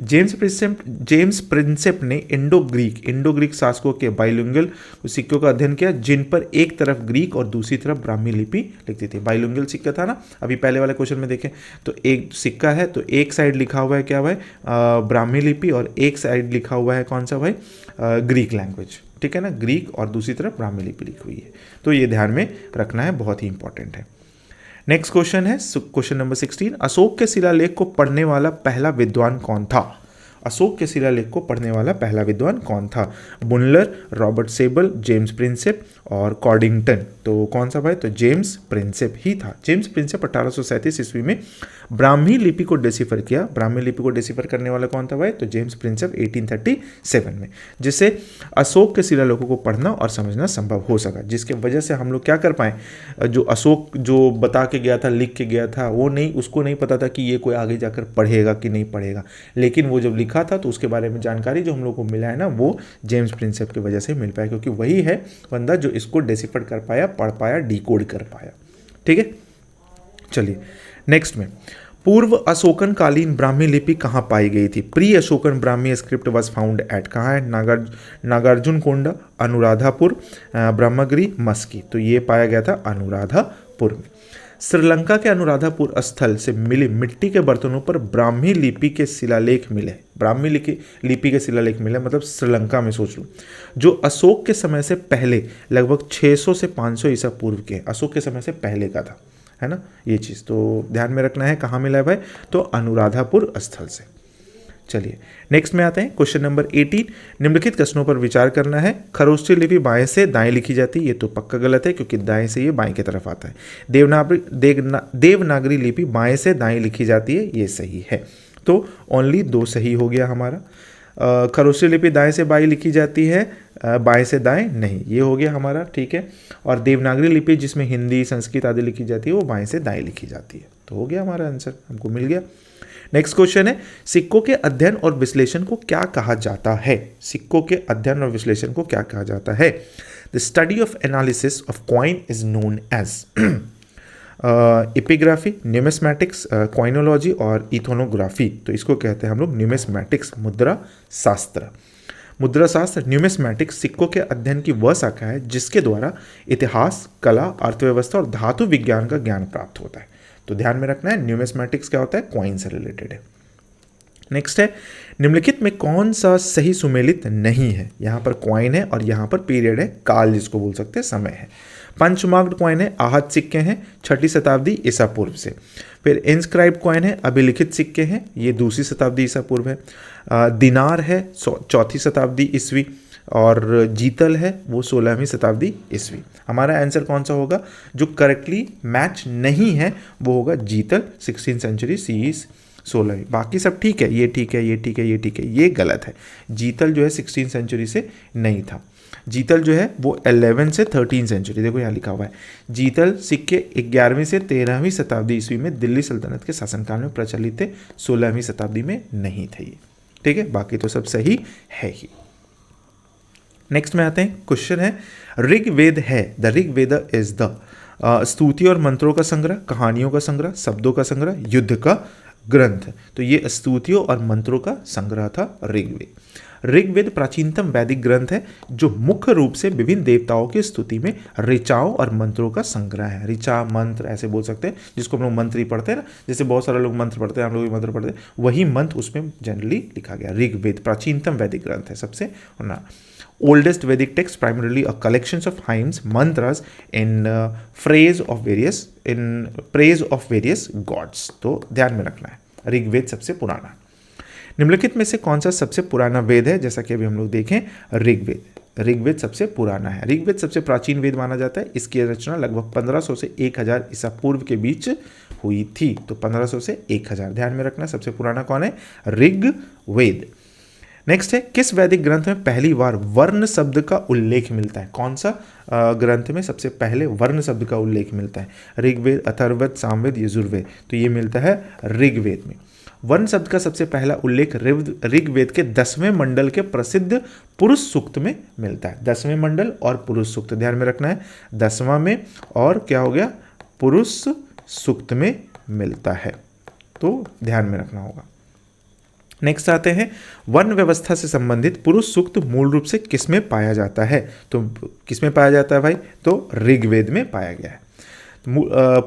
जेम्स प्रिंसेप ने इंडो ग्रीक शासकों के बाइलिंगुअल सिक्कों का अध्ययन किया, जिन पर एक तरफ ग्रीक और दूसरी तरफ ब्राह्मी लिपि लिखती थी। बाइलिंगुअल सिक्का था ना, अभी पहले वाले क्वेश्चन में देखें तो एक सिक्का है तो एक साइड लिखा हुआ है क्या भाई? ब्राह्मी लिपि, और एक साइड लिखा हुआ है कौन सा भाई? ग्रीक लैंग्वेज, ठीक है ना, ग्रीक, और दूसरी तरफ ब्राह्मी लिपि लिखी हुई है। तो ये ध्यान में रखना है, बहुत ही इंपॉर्टेंट है। नेक्स्ट क्वेश्चन है क्वेश्चन नंबर 16, अशोक के शिलालेख को पढ़ने वाला पहला विद्वान कौन था? अशोक के शिलालेख को पढ़ने वाला पहला विद्वान कौन था? बुनलर, रॉबर्ट सेबल, जेम्स प्रिंसेप और कॉर्डिंगटन। तो कौन सा भाई? तो जेम्स प्रिंसेप ही था। जेम्स प्रिंसेप 1837 ईस्वी में ब्राह्मी लिपि को डेसिफर किया। ब्राह्मी लिपि को डेसिफर करने वाला कौन था भाई? तो जेम्स प्रिंसेप 1837 में, जिससे अशोक के शिलालेखों को पढ़ना और समझना संभव हो सका, जिसके वजह से हम लोग क्या कर पाए, जो अशोक जो बता के गया था, लिख के गया था, वो नहीं, उसको नहीं पता था कि ये कोई आगे जाकर पढ़ेगा कि नहीं पढ़ेगा, लेकिन वो जब लिखा था तो उसके बारे में जानकारी जो हम लोग को मिला है ना, वो जेम्स प्रिंसेप की वजह से मिल पाया, क्योंकि वही है बंदा जो इसको डेसिफर कर पाया, पढ़ पाया, डिकोड कर पाया। ठीक है, चलिए नेक्स्ट में, पूर्व अशोकन कालीन ब्राह्मी लिपि कहाँ पाई गई थी? Pre Ashokan Brahmi script was found at, कहाँ है? नागार्जुन कोंडा, अनुराधापुर, ब्रह्मगिरी, मस्की। तो ये पाया गया था अनुराधापुर में। श्रीलंका के अनुराधापुर स्थल से मिली मिट्टी के बर्तनों पर ब्राह्मी लिपि के शिलालेख मिले। ब्राह्मी लिपि के शिलालेख मिले मतलब श्रीलंका में, सोच लो, जो अशोक के समय से पहले लगभग 600 से 500 ईसा पूर्व के, अशोक के समय से पहले का था, है ना ये चीज़। तो ध्यान में रखना है, कहाँ मिला है भाई? तो अनुराधापुर स्थल से। चलिए नेक्स्ट में आते हैं क्वेश्चन नंबर 18, निम्नलिखित प्रश्नों पर विचार करना है। खरोष्ठी लिपि बाएं से दाएं लिखी जाती है, ये तो पक्का गलत है क्योंकि दाएं से ये बाएं की तरफ आता है। देवनागरी लिपि बाएं से दाएं लिखी जाती है, ये सही है। तो ओनली 2 सही हो गया हमारा। खरोष्ठी लिपि दाएं से बाएं लिखी जाती है, बाएं से दाएं नहीं, ये हो गया हमारा, ठीक है। और देवनागरी लिपि जिसमें हिंदी संस्कृत आदि लिखी जाती है वो बाएं से दाएं लिखी जाती है। तो हो गया हमारा आंसर, हमको मिल गया। नेक्स्ट क्वेश्चन है, सिक्कों के अध्ययन और विश्लेषण को क्या कहा जाता है? सिक्कों के अध्ययन और विश्लेषण को क्या कहा जाता है? The study of analysis of coin is known as epigraphy, numismatics, coinology और इथोनोग्राफी। तो इसको कहते हैं हम लोग न्यूमिस्मैटिक्स, मुद्रा शास्त्र। मुद्रा शास्त्र, न्यूमिस्मैटिक्स सिक्कों के अध्ययन की वह शाखा है जिसके द्वारा इतिहास, कला, अर्थव्यवस्था और धातु विज्ञान का ज्ञान प्राप्त होता है। तो ध्यान में रखना है, न्यूमिस्मैटिक्स क्या होता है? कॉइन से रिलेटेड है। नेक्स्ट है, निम्नलिखित में कौन सा सही सुमेलित नहीं है? यहाँ पर कॉइन है और यहाँ पर पीरियड है, काल जिसको बोल सकते हैं, समय है। पंचमार्क्ड कॉइन है, आहत सिक्के हैं 6ठी शताब्दी ईसा पूर्व से। फिर इंस्क्राइब्ड कॉइन है, अभिलिखित सिक्के हैं, ये 2री शताब्दी ईसा पूर्व है। दिनार है 4ठी शताब्दी ईस्वी, और जीतल है वो 16वीं शताब्दी ईस्वी। हमारा आंसर कौन सा होगा? जो करेक्टली मैच नहीं है वो होगा जीतल, 16th सेंचुरी CE 16वीं। बाकी सब ठीक है, ये ठीक है, ये ठीक है, ये ठीक है, ये गलत है। जीतल जो है 16th सेंचुरी से नहीं था। जीतल जो है वो 11 से 13 सेंचुरी, देखो यहाँ लिखा हुआ है। जीतल सिक्के 11वीं से 13वीं शताब्दी ईस्वी में दिल्ली सल्तनत के शासनकाल में प्रचलित थे, 16वीं शताब्दी में नहीं थे ये, ठीक है। बाकी तो सब सही है ही। नेक्स्ट में आते हैं, क्वेश्चन है, ऋग्वेद है, द ऋग्वेद इज द स्तुति और मंत्रों का संग्रह, कहानियों का संग्रह, शब्दों का संग्रह, युद्ध का ग्रंथ। तो ये स्तुतियों और मंत्रों का संग्रह था ऋग्वेद। ऋग्वेद प्राचीनतम वैदिक ग्रंथ है जो मुख्य रूप से विभिन्न देवताओं की स्तुति में ऋचाओं और मंत्रों का संग्रह है। ऋचा मंत्र ऐसे बोल सकते हैं, जिसको हम लोग मंत्र ही पढ़ते हैं ना, जैसे बहुत सारे लोग मंत्र पढ़ते हैं, हम लोग भी मंत्र पढ़ते हैं, वही मंत्र उसमें जनरली लिखा गया। ऋग्वेद प्राचीनतम वैदिक ग्रंथ है सबसे ना। Oldest Vedic text, primarily a collections of hymns, mantras in praise of various gods। तो ध्यान में रखना है, ऋग्वेद सबसे पुराना। निम्नलिखित में से कौन सा सबसे पुराना वेद है? जैसा कि अभी हम लोग देखें, ऋग्वेद। ऋग्वेद सबसे पुराना है। ऋग्वेद सबसे प्राचीन वेद माना जाता है। इसकी रचना लगभग 1500 से 1000 ईसा पूर्व के बीच हुई थी। तो 1500 से 1000 ध्यान में रखना। सबसे पुराना कौन है? ऋग्वेद। नेक्स्ट है, किस वैदिक ग्रंथ में पहली बार वर्ण शब्द का उल्लेख मिलता है? कौन सा ग्रंथ में सबसे पहले वर्ण शब्द का उल्लेख मिलता है? ऋग्वेद, अथर्ववेद, सामवेद, यजुर्वेद। तो ये मिलता है ऋग्वेद में। वर्ण शब्द का सबसे पहला उल्लेख ऋग्वेद के 10वें मंडल के प्रसिद्ध पुरुष सूक्त में मिलता है। 10वें मंडल और पुरुष सूक्त ध्यान में रखना है। 10वां में और क्या हो गया? पुरुष सूक्त में मिलता है, तो ध्यान में रखना होगा। नेक्स्ट आते हैं, वर्ण व्यवस्था से संबंधित पुरुष सूक्त मूल रूप से किसमें पाया जाता है? तो किसमें पाया जाता है भाई? तो ऋग्वेद में पाया गया है।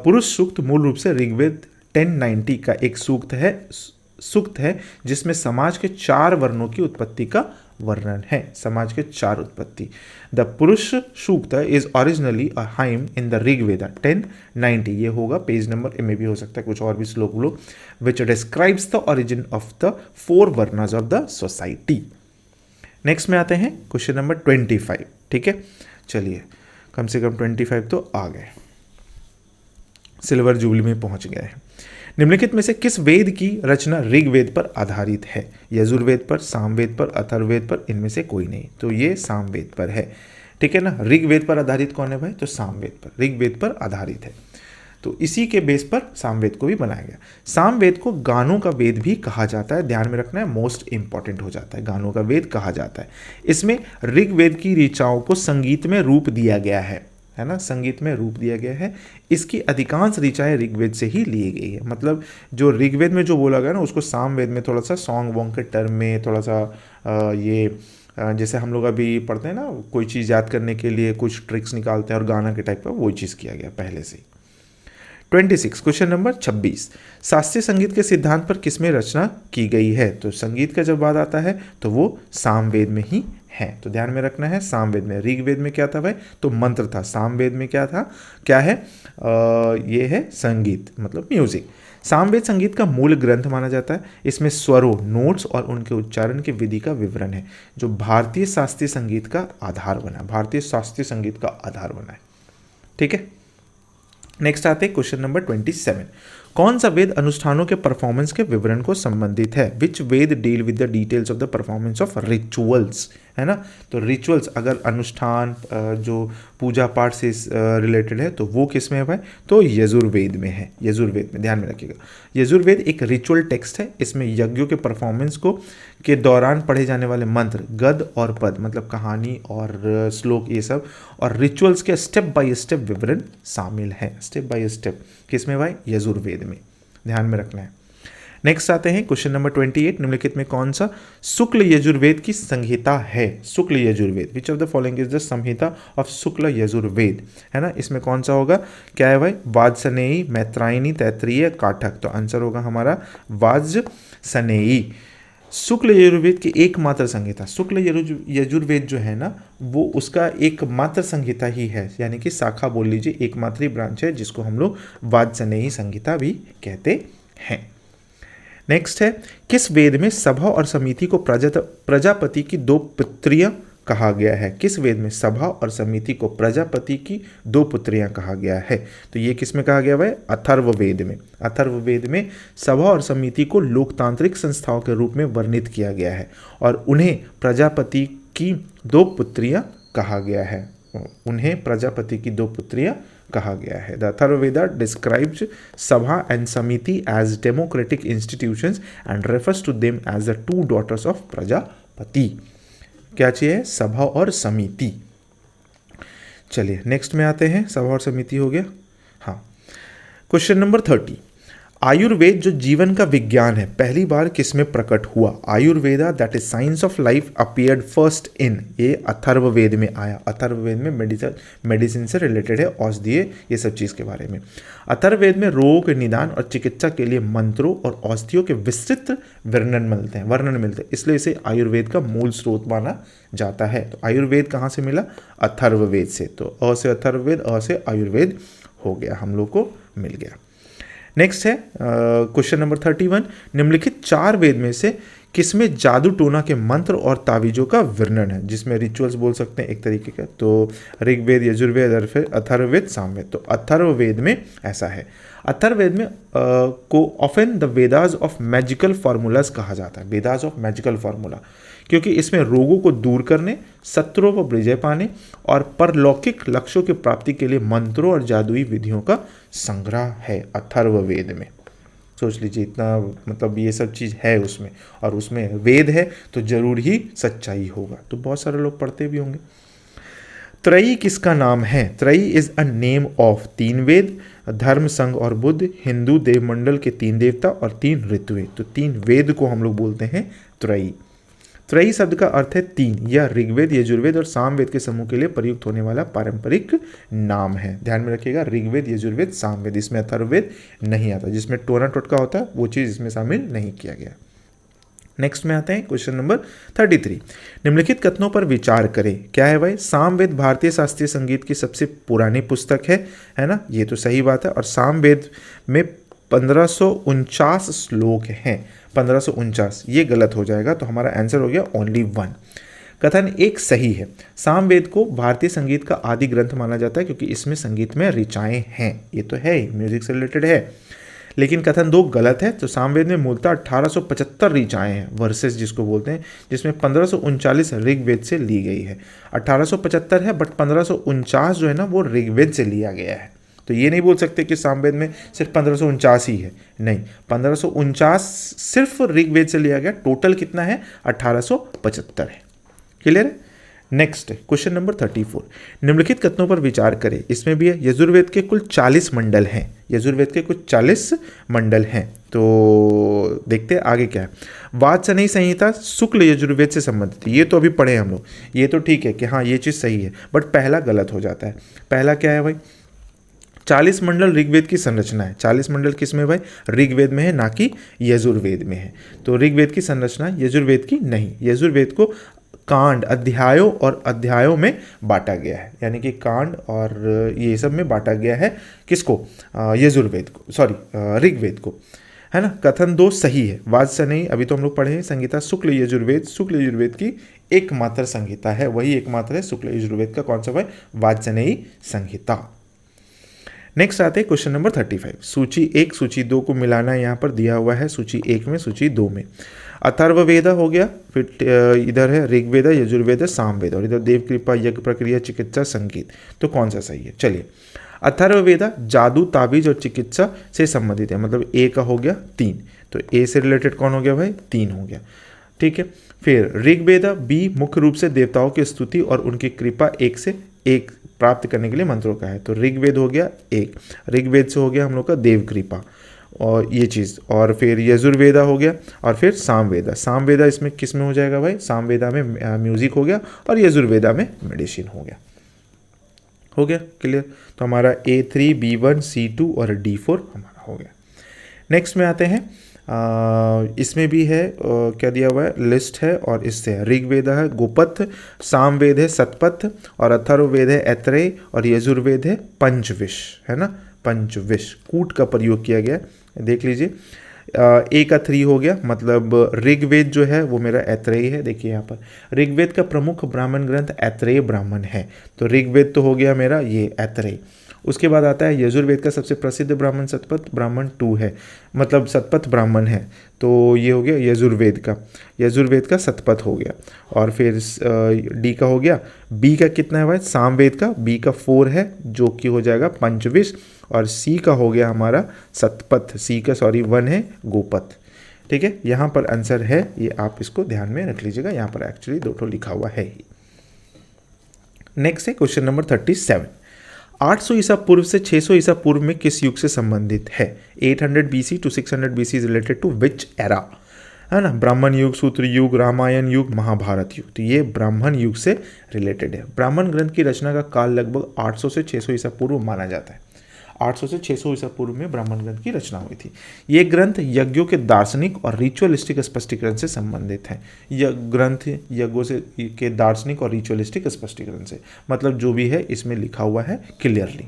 पुरुष सूक्त मूल रूप से ऋग्वेद 1090 का एक सूक्त है जिसमें समाज के 4 वर्णों की उत्पत्ति का वर्णन है। समाज के 4 उत्पत्ति। The Purusha Sukta is originally a hymn in the Rigveda 1090। ये होगा पेज नंबर में भी हो सकता है कुछ और भी श्लोक लो, which describes the origin of the 4 varnas of the society. Next में आते हैं क्वेश्चन नंबर 25। ठीक है, चलिए कम से कम 25 तो आ गए, सिल्वर जुबली में पहुंच गए हैं। निम्नलिखित में से किस वेद की रचना ऋग्वेद पर आधारित है? यजुर्वेद पर, सामवेद पर, अथर्ववेद पर, इनमें से कोई नहीं। तो ये सामवेद पर है। ठीक है ना। ऋग्वेद पर आधारित कौन है भाई? तो सामवेद पर, ऋग्वेद पर आधारित है। तो इसी के बेस पर सामवेद को भी बनाया गया। सामवेद को गानों का वेद भी कहा जाता है, ध्यान में रखना है, मोस्ट इंपॉर्टेंट हो जाता है, गानों का वेद कहा जाता है। इसमें ऋग्वेद की ऋचाओं को संगीत में रूप दिया गया है ना, संगीत में रूप दिया गया है। इसकी अधिकांश ऋचाएं ऋग्वेद से ही ली गई है। मतलब जो ऋग्वेद में जो बोला गया ना, उसको सामवेद में थोड़ा सा सॉन्ग वॉन्ग के टर्म में थोड़ा सा जैसे हम लोग अभी पढ़ते हैं ना, कोई चीज़ याद करने के लिए कुछ ट्रिक्स निकालते हैं और गाना के टाइप का, वही चीज़ किया गया पहले से ही। 26 क्वेश्चन नंबर 26, शास्त्रीय संगीत के सिद्धांत पर किसमें रचना की गई है? तो संगीत का जब बात आता है तो वो सामवेद में ही है। तो ध्यान में रखना है, सामवेद में। ऋग्वेद में क्या था भाई? तो मंत्र था। सामवेद में क्या था? क्या है? ये है संगीत, मतलब म्यूजिक। सामवेद संगीत का मूल ग्रंथ माना जाता है। इसमें स्वरों, नोट्स और उनके उच्चारण की विधि का विवरण है, जो भारतीय शास्त्रीय संगीत का आधार बना। भारतीय शास्त्रीय संगीत का आधार बना है। ठीक है, नेक्स्ट आते हैं क्वेश्चन नंबर 27। कौन सा वेद अनुष्ठानों के परफॉर्मेंस के विवरण को संबंधित है? Which Veda deal with the details of the performance of rituals, है ना। तो रिचुअल्स अगर अनुष्ठान जो पूजा पाठ से रिलेटेड है तो वो किस में है भाई? तो यजुर्वेद में है। यजुर्वेद में ध्यान में रखिएगा, यजुर्वेद एक रिचुअल टेक्स्ट है। इसमें यज्ञों के परफॉर्मेंस को के दौरान पढ़े जाने वाले मंत्र, गद और पद मतलब कहानी और श्लोक ये सब, और रिचुअल्स के स्टेप बाय स्टेप विवरण शामिल है। स्टेप बाय स्टेप किस में भाई? यजुर्वेद में, ध्यान में रखना है। नेक्स्ट आते हैं क्वेश्चन नंबर 28। निम्नलिखित में कौन सा शुक्ल यजुर्वेद की संहिता है? Shukla Yajurveda, which of the following is the Samhita of Shukla Yajurveda, है ना। इसमें कौन सा होगा? क्या है भाई? वाजसनेयी, मैत्रायणी, तैत्तिरीय, काठक। तो आंसर होगा हमारा वाजसनेयी। शुक्ल यजुर्वेद की एकमात्र संहिता, शुक्ल यजुर्वेद जो है ना वो उसका एकमात्र संहिता ही है, यानी कि शाखा बोल लीजिए, एकमात्र ही ब्रांच है जिसको हम लोग वाजसनेयी संहिता भी कहते हैं। नेक्स्ट है, किस वेद में सभा और समिति को प्रजापति की दो पुत्रियां कहा गया है? किस वेद में सभा और समिति को प्रजापति की दो पुत्रियां कहा गया है? तो ये किस में कहा गया है? अथर्ववेद में। अथर्ववेद में सभा और समिति को लोकतांत्रिक संस्थाओं के रूप में वर्णित किया गया है और उन्हें प्रजापति की दो पुत्रियां कहा गया है। उन्हें प्रजापति की दो पुत्रियां कहा गया है। The Atharvaveda describes sabha and samiti as democratic institutions and refers to them as the two daughters of Prajapati. क्या चाहिए? सभा और समिति। चलिए नेक्स्ट में आते हैं, सभा और समिति हो गया। हाँ, क्वेश्चन नंबर 30। आयुर्वेद जो जीवन का विज्ञान है पहली बार किस में प्रकट हुआ? Ayurveda that is science of life appeared first in, ये अथर्ववेद में आया। अथर्ववेद में मेडिसिन से रिलेटेड है, औषधीय ये सब चीज़ के बारे में। अथर्ववेद में रोग के निदान और चिकित्सा के लिए मंत्रों और औषधियों के विस्तृत वर्णन मिलते हैं, इसलिए इसे आयुर्वेद का मूल स्रोत माना जाता है। तो आयुर्वेद कहाँ से मिला? अथर्ववेद से। तो अ से अथर्ववेद, अ से आयुर्वेद हो गया, हम लोग को मिल गया। नेक्स्ट है क्वेश्चन नंबर 31। निम्नलिखित चार वेद में से किसमें जादू टोना के मंत्र और तावीजों का वर्णन है? जिसमें रिचुअल्स बोल सकते हैं एक तरीके का। तो ऋग्वेद, यजुर्वेद, अथर्ववेद, सामवेद। तो अथर्ववेद में ऐसा है, अथर्ववेद में को often the Vedas of magical formulas कहा जाता है। वेदास ऑफ मैजिकल फार्मूला, क्योंकि इसमें रोगों को दूर करने, शत्रुओं पर विजय पाने और परलौकिक लक्ष्यों की प्राप्ति के लिए मंत्रों और जादुई विधियों का संग्रह है अथर्ववेद में। सोच लीजिए इतना, मतलब ये सब चीज़ है उसमें, और उसमें वेद है तो जरूर ही सच्चाई होगा। तो बहुत सारे लोग पढ़ते भी होंगे। त्रयी किसका नाम है? त्रयी इज अ नेम ऑफ तीन वेद, धर्म, संघ और बुद्ध, हिंदू देवमंडल के तीन देवता और तीन ऋतुएं। तो तीन वेद को हम लोग बोलते हैं त्रयी। त्रयी शब्द का अर्थ है तीन। यह ऋग्वेद, यजुर्वेद और सामवेद के समूह के लिए प्रयुक्त होने वाला पारंपरिक नाम है। ध्यान में रखिएगा, ऋग्वेद, यजुर्वेद, सामवेद, इसमें अथर्ववेद नहीं आता। जिसमें टोना टोटका होता है वो चीज़ इसमें शामिल नहीं किया गया। नेक्स्ट में आते हैं क्वेश्चन नंबर 33। निम्नलिखित कथनों पर विचार करें। क्या है भाई? सामवेद भारतीय शास्त्रीय संगीत की सबसे पुरानी पुस्तक है ना। ये तो सही बात है। और सामवेद में 1549 श्लोक हैं। 1549 ये गलत हो जाएगा, तो हमारा आंसर हो गया ओनली 1। कथन एक सही है। सामवेद को भारतीय संगीत का आदि ग्रंथ माना जाता है क्योंकि इसमें संगीत में ऋचाएं हैं। ये तो है ही, म्यूजिक से रिलेटेड है। लेकिन कथन 2 गलत है। तो सामवेद में मूलतः 1875 ऋचाएं हैं, वर्सेस जिसको बोलते हैं, जिसमें 1539 ऋग्वेद से ली गई है। 1875 है बट 1549 जो है ना वो ऋग्वेद से लिया गया है। तो ये नहीं बोल सकते कि सामवेद में सिर्फ 1549 ही है, नहीं, 1549 सिर्फ ऋग्वेद से लिया गया। टोटल कितना है? 1875 है। क्लियर है? Next question number 34। निम्नलिखित कथनों पर विचार करें। इसमें भी है, यजुर्वेद के कुल 40 मंडल हैं। यजुर्वेद के कुछ 40 मंडल हैं। तो देखते हैं आगे क्या है। वाजसनेयी संहिता शुक्ल यजुर्वेद से संबंधित है। ये तो अभी पढ़े हम लोग, ये तो ठीक है कि हाँ ये चीज़ सही है, बट पहला गलत हो जाता है। पहला क्या है भाई? 40 मंडल ऋग्वेद की संरचना है। 40 मंडल किस में भाई? ऋग्वेद में है, ना कि यजुर्वेद में है। तो ऋग्वेद की संरचना यजुर्वेद की नहीं। यजुर्वेद को कांड, अध्यायों और अध्यायों में बांटा गया है, यानी कि कांड और ये सब में बांटा गया है। किसको? यजुर्वेद को, सॉरी ऋग्वेद को, है ना। कथन 2 सही है। वाजसनेयी अभी तो हम लोग पढ़े हैं संहिता शुक्ल यजुर्वेद, शुक्ल यजुर्वेद की एकमात्र संहिता है, वही एकमात्र है शुक्ल यजुर्वेद का। कौन सा भाई? वाजसनेयी संहिता। नेक्स्ट आते हैं क्वेश्चन नंबर 35। सूची 1 सूची 2 को मिलाना यहाँ पर दिया हुआ है, सूची 1 में सूची 2 में। अथर्ववेद हो गया, फिर इधर है ऋग्वेद, यजुर्वेद, सामवेद, और इधर देव कृपा, यज्ञ प्रक्रिया, चिकित्सा, संगीत। तो कौन सा सही है? चलिए, अथर्ववेद जादू, ताबीज और चिकित्सा से संबंधित है, मतलब ए का हो गया 3, तो ए से रिलेटेड कौन हो गया भाई? 3 हो गया, ठीक है। फिर ऋग्वेद बी मुख्य रूप से देवताओं की स्तुति और उनकी कृपा 1 से 1 प्राप्त करने के लिए मंत्रों का है, तो ऋग्वेद हो गया 1, ऋग्वेद से हो गया हम लोग का देव कृपा और ये चीज़, और फिर यजुर्वेदा हो गया, और फिर सामवेदा। सामवेदा इसमें किस में हो जाएगा भाई? सामवेदा में म्यूजिक हो गया, और यजुर्वेदा में मेडिसिन हो गया। हो गया क्लियर? तो हमारा A3, B1, C2 और D4 हमारा हो गया। नेक्स्ट में आते हैं, इसमें भी है क्या दिया हुआ है? लिस्ट है, और इससे ऋग्वेद है गोपथ, सामवेद है सतपथ, और अथर्ववेद है ऐत्रेय, और यजुर्वेद है पंचविश, है ना, पंचविश। कूट का प्रयोग किया गया, देख लीजिए। ए का 3 हो गया, मतलब ऋग्वेद जो है वो मेरा ऐत्रेय है। देखिए यहाँ पर ऋग्वेद का प्रमुख ब्राह्मण ग्रंथ ऐत्रेय ब्राह्मण है, तो ऋग्वेद तो हो गया मेरा ये ऐत्रेय। उसके बाद आता है यजुर्वेद का सबसे प्रसिद्ध ब्राह्मण सतपथ ब्राह्मण 2 है, मतलब सतपथ ब्राह्मण है, तो ये हो गया यजुर्वेद का सतपथ हो गया। और फिर डी का हो गया, बी का कितना है भाई? सामवेद का बी का 4 है, जो कि हो जाएगा पंचविश, और सी का हो गया हमारा सतपथ, सी का 1 है गोपथ, ठीक है। यहाँ पर आंसर है ये, आप इसको ध्यान में रख लीजिएगा, यहाँ पर एक्चुअली 2 लिखा हुआ है ही। नेक्स्ट है क्वेश्चन नंबर 37। 800 ईसा पूर्व से 600 ईसा पूर्व में किस युग से संबंधित है? 800 BC to 600 BC is related to which era? है ना, ब्राह्मण युग, सूत्र युग, रामायण युग, महाभारत युग। तो ये ब्राह्मण युग से रिलेटेड है। ब्राह्मण ग्रंथ की रचना का काल लगभग 800 से 600 ईसा पूर्व माना जाता है। 800 से 600 ईसा पूर्व में ब्राह्मण ग्रंथ की रचना हुई थी। ये ग्रंथ यज्ञों के दार्शनिक और रिचुअलिस्टिक स्पष्टीकरण से संबंधित है। यह ग्रंथ यज्ञों से के दार्शनिक और रिचुअलिस्टिक स्पष्टीकरण से, मतलब जो भी है इसमें लिखा हुआ है क्लियरली।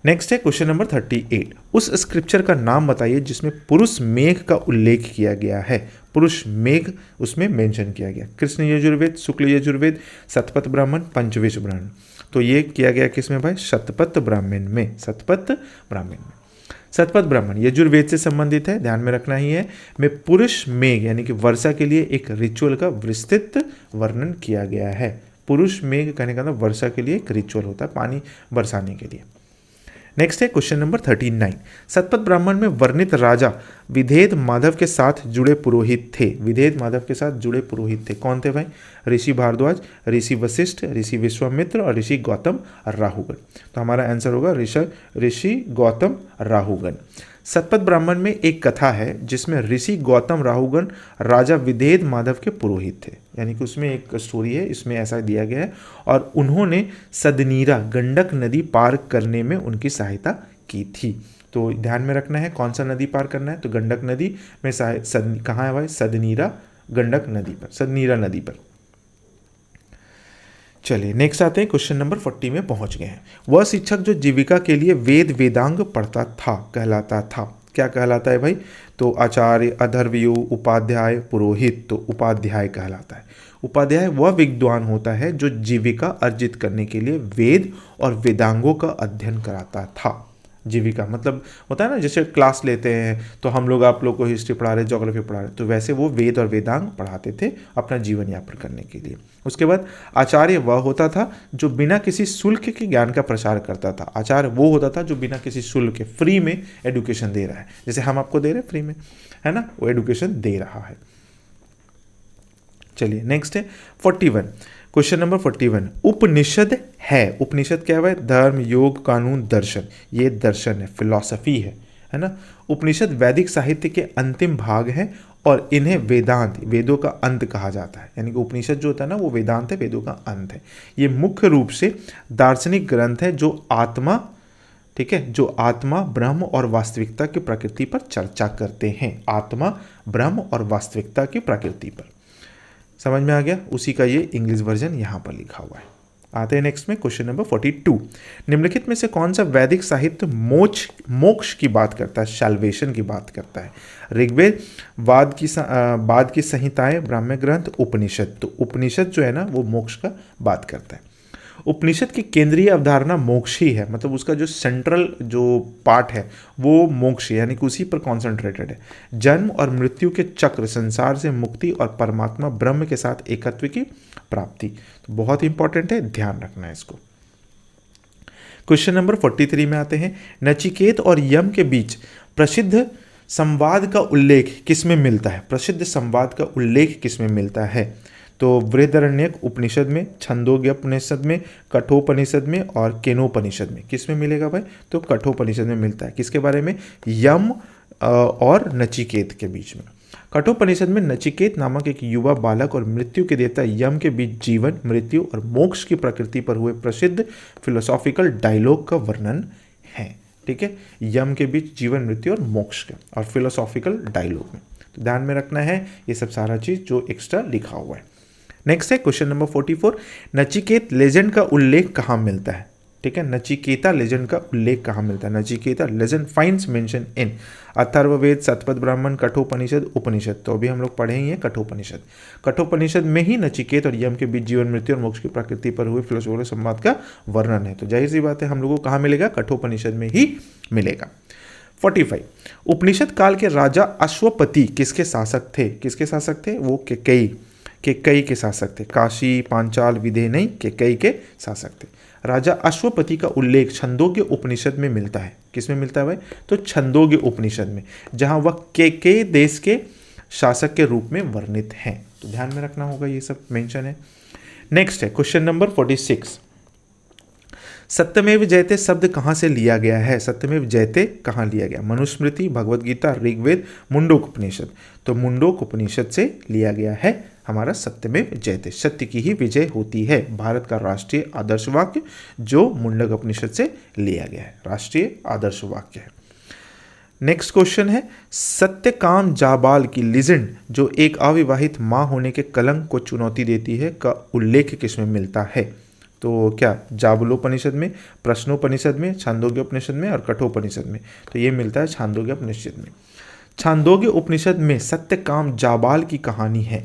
नेक्स्ट है क्वेश्चन नंबर 38। उस स्क्रिप्चर का नाम बताइए जिसमें पुरुष मेघ का उल्लेख किया गया है। पुरुष मेघ उसमें मेंशन किया गया। कृष्ण यजुर्वेद, शुक्ल यजुर्वेद, सतपथ ब्राह्मण, पंचविश ब्राह्मण। तो ये किया गया किसमें भाई? शतपथ ब्राह्मण में, सतपथ ब्राह्मण में। सतपथ ब्राह्मण यजुर्वेद से संबंधित है, ध्यान में रखना ही है। में पुरुष मेघ यानी कि वर्षा के लिए एक रिचुअल का विस्तृत वर्णन किया गया है। पुरुष मेघ कहने का मतलब वर्षा के लिए एक रिचुअल होता है, पानी बरसाने के लिए। नेक्स्ट है क्वेश्चन नंबर 39। सतपथ ब्राह्मण में वर्णित राजा विधेद माधव के साथ जुड़े पुरोहित थे। विधेद माधव के साथ जुड़े पुरोहित थे, कौन थे भाई? ऋषि भारद्वाज, ऋषि वशिष्ठ, ऋषि विश्वामित्र और ऋषि गौतम राहुगण। तो हमारा आंसर होगा ऋषि गौतम राहुगण। सतपथ ब्राह्मण में एक कथा है जिसमें ऋषि गौतम राहुगण राजा विधेद माधव के पुरोहित थे, यानी कि उसमें एक स्टोरी है, इसमें ऐसा दिया गया है, और उन्होंने सदनीरा गंडक नदी पार करने में उनकी सहायता की थी। तो ध्यान में रखना है कौन सा नदी पार करना है, तो गंडक नदी में कहाँ है भाई? सदनीरा गंडक नदी पर, सदनीरा नदी पर। चलिए नेक्स्ट आते हैं, क्वेश्चन नंबर 40 में पहुंच गए हैं। वह शिक्षक जो जीविका के लिए वेद वेदांग पढ़ता था कहलाता था, क्या कहलाता है भाई? तो आचार्य, अधर्वयु, उपाध्याय, पुरोहित। तो उपाध्याय कहलाता है। उपाध्याय वह विद्वान होता है जो जीविका अर्जित करने के लिए वेद और वेदांगों का अध्ययन कराता था। जीविका मतलब होता है ना, जैसे क्लास लेते हैं तो हम लोग आप लोग को हिस्ट्री पढ़ा रहे, ज्योग्राफी पढ़ा रहे, तो वैसे वो वेद और वेदांग पढ़ाते थे अपना जीवन यापन करने के लिए। उसके बाद आचार्य वह होता था जो बिना किसी शुल्क के ज्ञान का प्रसार करता था। आचार्य वो होता था जो बिना किसी शुल्क के फ्री में एडुकेशन दे रहा है, जैसे हम आपको दे रहे हैं फ्री में, है ना, वो एडुकेशन दे रहा है। चलिए नेक्स्ट है 41, क्वेश्चन नंबर 41। उपनिषद है, उपनिषद क्या है? धर्म, योग, कानून, दर्शन। ये दर्शन है, फिलॉसफी है ना। उपनिषद वैदिक साहित्य के अंतिम भाग है और इन्हें वेदांत, वेदों का अंत कहा जाता है। यानी कि उपनिषद जो होता है ना वो वेदांत है, वेदों का अंत है। ये मुख्य रूप से दार्शनिक ग्रंथ है जो आत्मा, ठीक है, जो आत्मा, ब्रह्म और वास्तविकता की प्रकृति पर चर्चा करते हैं। आत्मा, ब्रह्म और वास्तविकता की प्रकृति पर। समझ में आ गया? उसी का ये इंग्लिश वर्जन यहाँ पर लिखा हुआ है। आते हैं नेक्स्ट में, क्वेश्चन नंबर 42। निम्नलिखित में से कौन सा वैदिक साहित्य मोक्ष की बात करता है, सैल्वेशन की बात करता है? ऋग्वेद, बाद की संहिताएं, ब्राह्मण ग्रंथ, उपनिषद। तो उपनिषद जो है ना वो मोक्ष का बात करता है। उपनिषद की केंद्रीय अवधारणा मोक्ष ही है, मतलब उसका जो सेंट्रल जो पार्ट है वो मोक्ष यानी कि उसी पर कॉन्सेंट्रेटेड है। जन्म और मृत्यु के चक्र, संसार से मुक्ति और परमात्मा ब्रह्म के साथ एकत्व की प्राप्ति, तो बहुत इंपॉर्टेंट है, ध्यान रखना है इसको। क्वेश्चन नंबर 43 में आते हैं, नचिकेत और यम के बीच प्रसिद्ध संवाद का उल्लेख किसमें मिलता है? प्रसिद्ध संवाद का उल्लेख किसमें मिलता है? तो बृहदारण्यक उपनिषद में, छंदोग्य उपनिषद में, कठोपनिषद में और केनोपनिषद में। किसमें मिलेगा भाई? तो कठोपनिषद में मिलता है। किसके बारे में? यम और नचिकेत के बीच में। कठोपनिषद में नचिकेत नामक एक युवा बालक और मृत्यु के देवता यम के बीच जीवन, मृत्यु और मोक्ष की प्रकृति पर हुए प्रसिद्ध फिलोसॉफिकल डायलॉग का वर्णन है। ठीक है, यम के बीच जीवन, मृत्यु और मोक्ष का, और फिलोसॉफिकल डायलॉग में, तो ध्यान में रखना है ये सब सारा चीज जो एक्स्ट्रा लिखा हुआ है। नेक्स्ट है क्वेश्चन नंबर 44, नचिकेत लेजेंड का उल्लेख कहाँ मिलता है? ठीक है, नचिकेता लेजेंड का उल्लेख कहाँ मिलता है? Nachiketa legend finds mention in Atharvaveda, Shatapatha Brahmana, Kathopanishad, उपनिषद। तो अभी हम लोग पढ़े ही हैं कठोपनिषद। कठोपनिषद में ही नचिकेत और यम के बीच जीवन, मृत्यु और मोक्ष की प्रकृति पर हुए फिलोसॉफिकल संवाद का वर्णन है। तो जाहिर सी बात है हम लोगों को कहाँ मिलेगा? कठोपनिषद में ही मिलेगा। 45, उपनिषद काल के राजा अश्वपति किसके शासक थे? किसके शासक थे? वो केकई के शासक थे। काशी, पांचाल, विदेह नहीं, केकई के शासक थे। राजा अश्वपति का उल्लेख छंदोग्य उपनिषद में मिलता है। किसमें मिलता है भाई? तो छंदोग्य उपनिषद में, जहां वह केकई देश के शासक के रूप में वर्णित हैं। तो ध्यान में रखना होगा, ये सब मेंशन है। नेक्स्ट है क्वेश्चन नंबर 46, सत्यमेव जयते शब्द कहाँ से लिया गया है? सत्यमेव जयते कहाँ लिया गया? मनुस्मृति, भगवद गीता, ऋग्वेद, मुंडोक उपनिषद। तो मुंडोक उपनिषद से लिया गया है हमारा सत्यमेव जयते, सत्य की ही विजय होती है, भारत का राष्ट्रीय आदर्श वाक्य जो मुंडक उपनिषद से लिया गया है, राष्ट्रीय आदर्श वाक्य है। नेक्स्ट क्वेश्चन है, सत्यकाम जाबाल की लीजेंड जो एक अविवाहित माँ होने के कलंक को चुनौती देती है का उल्लेख किसमें मिलता है? तो क्या जाबलोपनिषद में, प्रश्नोपनिषद में, छांदोग्य उपनिषद में और कठोपनिषद में? तो ये मिलता है छांदोग्य उपनिषद में। छांदोग्य उपनिषद में सत्यकाम जाबाल की कहानी है।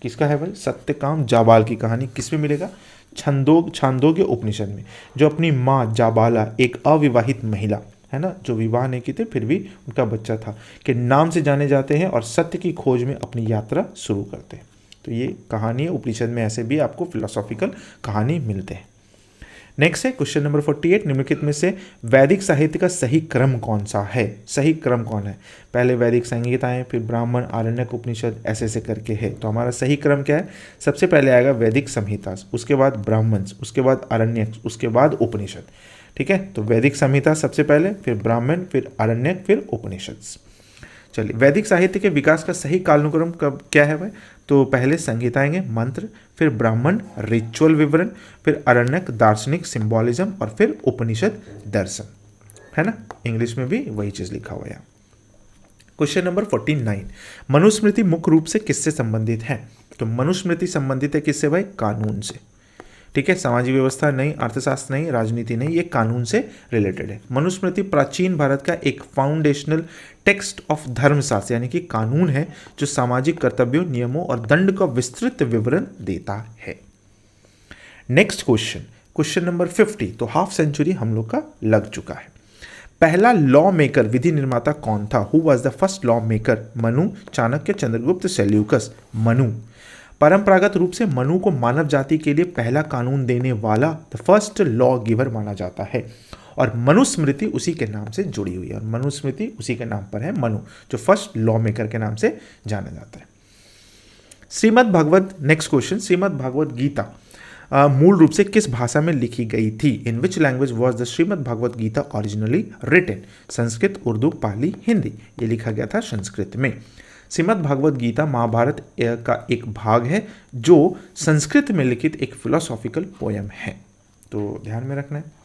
किसका है भाई? सत्यकाम जाबाल की कहानी किसमें मिलेगा? छांदोग्य उपनिषद में, जो अपनी माँ जाबाला, एक अविवाहित महिला है ना, जो विवाह नहीं की थी फिर भी उनका बच्चा था, के नाम से जाने जाते हैं और सत्य की खोज में अपनी यात्रा शुरू करते हैं। तो ये कहानी है, उपनिषद में ऐसे भी आपको फिलोसॉफिकल कहानी मिलते हैं। नेक्स्ट है क्वेश्चन नंबर 48, निम्नलिखित में से वैदिक साहित्य का सही क्रम कौन सा है? सही क्रम कौन है? पहले वैदिक संहिताएं, फिर ब्राह्मण, आरण्यक, उपनिषद, ऐसे करके है। तो हमारा सही क्रम क्या है? सबसे पहले आएगा वैदिक संहिता, उसके बाद ब्राह्मण, उसके बाद आरण्यक, उसके बाद उपनिषद। ठीक है, तो वैदिक संहिता सबसे पहले, फिर ब्राह्मण, फिर आरण्यक, फिर उपनिषद। चलिए, वैदिक साहित्य के विकास का सही कालानुक्रम कब क्या है भाई? तो पहले संहिताएं, मंत्र, फिर ब्राह्मण रिचुअल विवरण, फिर आरण्यक दार्शनिक सिंबॉलिज्म और फिर उपनिषद दर्शन, है ना। इंग्लिश में भी वही चीज लिखा हुआ है। क्वेश्चन नंबर 49, मनुस्मृति मुख्य रूप से किससे संबंधित है? तो मनुस्मृति संबंधित है किससे भाई? कानून से। ठीक है, सामाजिक व्यवस्था नहीं, अर्थशास्त्र नहीं, राजनीति नहीं, ये कानून से रिलेटेड है। मनुस्मृति प्राचीन भारत का एक फाउंडेशनल टेक्स्ट ऑफ धर्मशास्त्र यानी कि कानून है जो सामाजिक कर्तव्यों, नियमों और दंड का विस्तृत विवरण देता है। नेक्स्ट क्वेश्चन नंबर 50, तो हाफ सेंचुरी हम लोग का लग चुका है। पहला लॉ मेकर, विधि निर्माता कौन था? Who was the first law maker? Manu, Chanakya, Chandragupta, Seleucus? Manu. परंपरागत रूप से मनु को मानव जाति के लिए पहला कानून देने वाला, द फर्स्ट लॉ गिवर माना जाता है, और मनुस्मृति उसी के नाम से जुड़ी हुई है, और मनुस्मृति उसी के नाम पर है, मनु, जो फर्स्ट लॉ मेकर के नाम से जाना जाता है। श्रीमद् भागवत, नेक्स्ट क्वेश्चन, श्रीमद् भागवत गीता मूल रूप से किस भाषा में लिखी गई थी? In which language was the Shrimad Bhagavat Gita originally written? Sanskrit, Urdu, Pali, Hindi? ये लिखा गया था संस्कृत में। श्रीमद् भागवत गीता महाभारत का एक भाग है जो संस्कृत में लिखित एक फिलोसॉफिकल पोयम है, तो ध्यान में रखना है।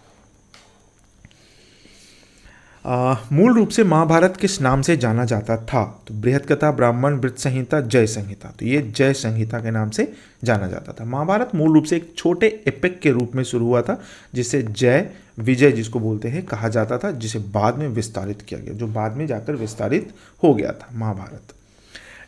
मूल रूप से महाभारत किस नाम से जाना जाता था? तो बृहत कथा, ब्राह्मण, वृत्त संहिता, जय संहिता? तो ये जय संहिता के नाम से जाना जाता था। महाभारत मूल रूप से एक छोटे एपिक के रूप में शुरू हुआ था, जिसे जय विजय जिसको बोलते हैं कहा जाता था, जिसे बाद में विस्तारित किया गया, जो बाद में जाकर विस्तारित हो गया था महाभारत।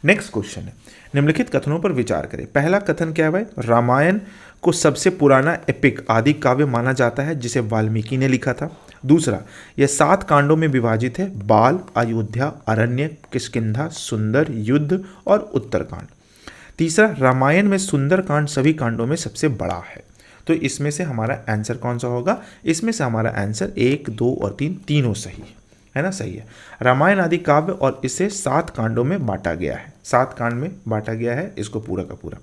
नेक्स्ट क्वेश्चन है, निम्नलिखित कथनों पर विचार करें। पहला कथन क्या है भाई, रामायण को सबसे पुराना एपिक आदि काव्य माना जाता है जिसे वाल्मीकि ने लिखा था। दूसरा, यह 7 कांडों में विभाजित है, बाल, अयोध्या, अरण्य, किष्किंधा, सुंदर, युद्ध और उत्तरकांड। तीसरा, रामायण में सुंदर कांड सभी कांडों में सबसे बड़ा है। तो इसमें से हमारा आंसर कौन सा होगा, इसमें से हमारा आंसर 1, 2 और 3 तीनों सही है ना, सही है। रामायण आदि काव्य और इसे 7 कांडों में बांटा गया है, 7 कांड में बांटा गया है इसको पूरा का पूरा।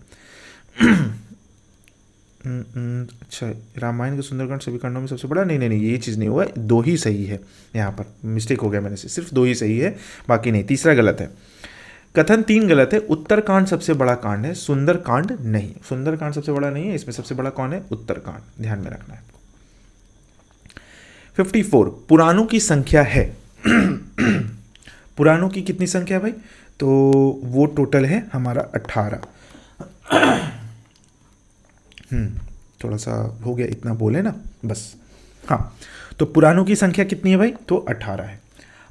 अच्छा, रामायण का सुंदरकांड सभी कांडों में सबसे बड़ा, नहीं, ये चीज़ नहीं होगा, 2 ही सही है, यहाँ पर मिस्टेक हो गया मैंने से, सिर्फ 2 ही सही है, बाकी नहीं। तीसरा गलत है, कथन 3 गलत है। उत्तरकांड सबसे बड़ा कांड है, सुंदरकांड नहीं, सुंदरकांड सबसे बड़ा नहीं है, इसमें सबसे बड़ा कौन है, उत्तरकांड, ध्यान में रखना है आपको। 54, पुराणों की संख्या है। पुराणों की कितनी संख्या भाई, तो वो टोटल है हमारा 18। थोड़ा सा हो गया, इतना बोले ना बस। हाँ, तो पुराणों की संख्या कितनी है भाई, तो 18 है।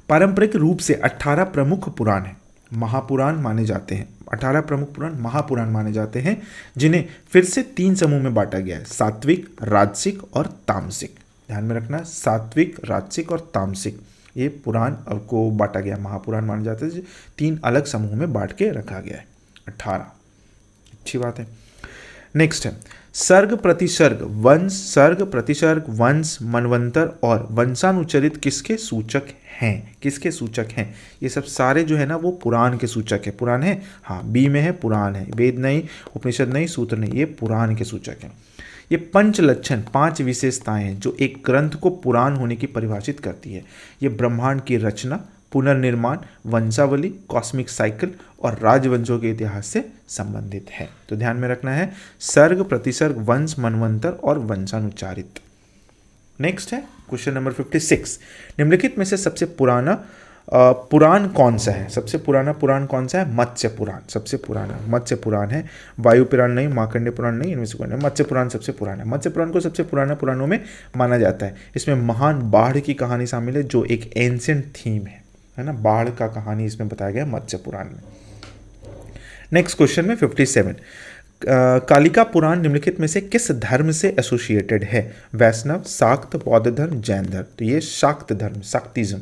पारंपरिक रूप से 18 प्रमुख पुराण है, महापुराण माने जाते हैं। 18 प्रमुख पुराण महापुराण माने जाते हैं, जिन्हें फिर से 3 समूह में बांटा गया है, सात्विक, राजसिक और तामसिक। ध्यान में रखना, सात्विक, राजसिक और तामसिक, ये पुराण को बांटा गया, महापुराण माने जाते हैं, 3 अलग समूह में बांट के रखा गया है। 18, अच्छी बात है। नेक्स्ट है, सर्ग प्रतिसर्ग वंश, सर्ग प्रतिसर्ग वंश, मनवंतर और वंशानुचरित किसके सूचक हैं, किसके सूचक हैं, ये सब सारे जो है ना वो पुराण के सूचक है। पुराण है, हाँ, बी में है पुराण है, वेद नहीं, उपनिषद नहीं, सूत्र नहीं, ये पुराण के सूचक हैं। ये 5 लक्षण, 5 विशेषताएं हैं जो एक ग्रंथ को पुराण होने की परिभाषित करती है। ये ब्रह्मांड की रचना, पुनर्निर्माण, वंशावली, कॉस्मिक साइकिल और राजवंशों के इतिहास से संबंधित है। तो ध्यान में रखना है, सर्ग, प्रतिसर्ग, वंश, मनवंतर और वंशानुचारित। नेक्स्ट है क्वेश्चन नंबर 56, निम्नलिखित में से सबसे पुराना पुराण कौन सा है, सबसे पुराना पुराण कौन सा है, मत्स्य पुराण सबसे पुराना, मत्स्य पुराण है, वायु पुराण नहीं, मार्कंडेय पुराण नहीं, इनमें से कौन है, मत्स्य पुराण सबसे पुराना है। मत्स्य पुराण को सबसे पुराना पुराणों में माना जाता है। इसमें महान बाढ़ की कहानी शामिल है, जो एक एंशिएंट थीम है ना, बाढ़ का कहानी इसमें बताया गया मत्स्य पुराण में। नेक्स्ट क्वेश्चन में 57, कालिका पुराण निम्नलिखित में से किस धर्म से एसोसिएटेड है, वैष्णव, शाक्त, बौद्ध धर्म, जैन धर्म। तो ये शाक्त धर्म, शाक्तिज्म।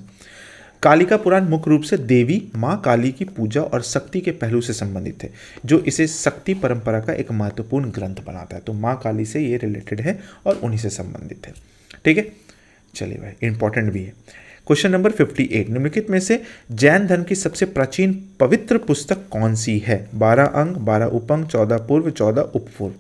कालिका पुराण मुख्य रूप से देवी माँ काली की पूजा और शक्ति के पहलू से संबंधित है, जो इसे शक्ति परंपरा का एक महत्वपूर्ण ग्रंथ बनाता है। तो माँ काली से ये रिलेटेड है और उन्हीं से संबंधित है। ठीक है, चलिए भाई, इंपॉर्टेंट भी है। क्वेश्चन नंबर 58, निम्नलिखित में से जैन धर्म की सबसे प्राचीन पवित्र पुस्तक कौन सी है, 12 अंग, 12 उपंग, 14 पूर्व, 14 उपपूर्व।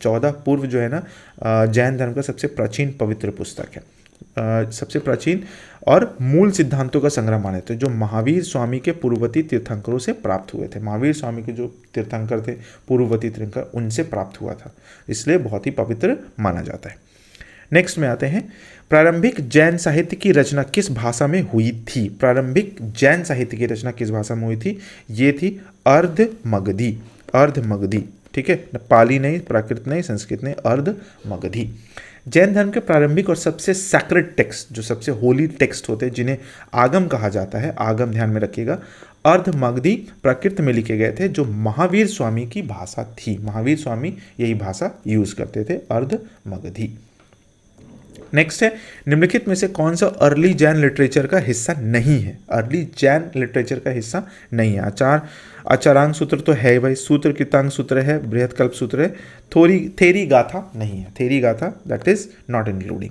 14 पूर्व जो है ना जैन धर्म का सबसे प्राचीन पवित्र पुस्तक है, सबसे प्राचीन और मूल सिद्धांतों का संग्रह माने थे, जो महावीर स्वामी के पूर्ववर्ती तीर्थंकरों से प्राप्त हुए थे। महावीर स्वामी के जो तीर्थंकर थे, पूर्ववर्ती तीर्थंकर, उनसे प्राप्त हुआ था, इसलिए बहुत ही पवित्र माना जाता है। नेक्स्ट में आते हैं, प्रारंभिक जैन साहित्य की रचना किस भाषा में हुई थी, प्रारंभिक जैन साहित्य की रचना किस भाषा में हुई थी, ये थी अर्ध मगधी, अर्ध मगधी। ठीक है, पाली नहीं, प्राकृत नहीं, संस्कृत नहीं, अर्ध मगधी। जैन धर्म के प्रारंभिक और सबसे सैक्रेड टेक्स्ट, जो सबसे होली टेक्स्ट होते हैं, जिन्हें आगम कहा जाता है, आगम ध्यान में रखिएगा, अर्ध मगधी प्राकृत में लिखे गए थे, जो महावीर स्वामी की भाषा थी। महावीर स्वामी यही भाषा यूज करते थे, अर्ध मगधी। नेक्स्ट है, निम्नलिखित में से कौन सा अर्ली जैन लिटरेचर का हिस्सा नहीं है, अर्ली जैन लिटरेचर का हिस्सा नहीं है। आचारांग सूत्र तो है भाई, सूत्र कृतांग सूत्र है, बृहत कल्प सूत्र है, थेरी गाथा नहीं है, Theri Gatha that is not including.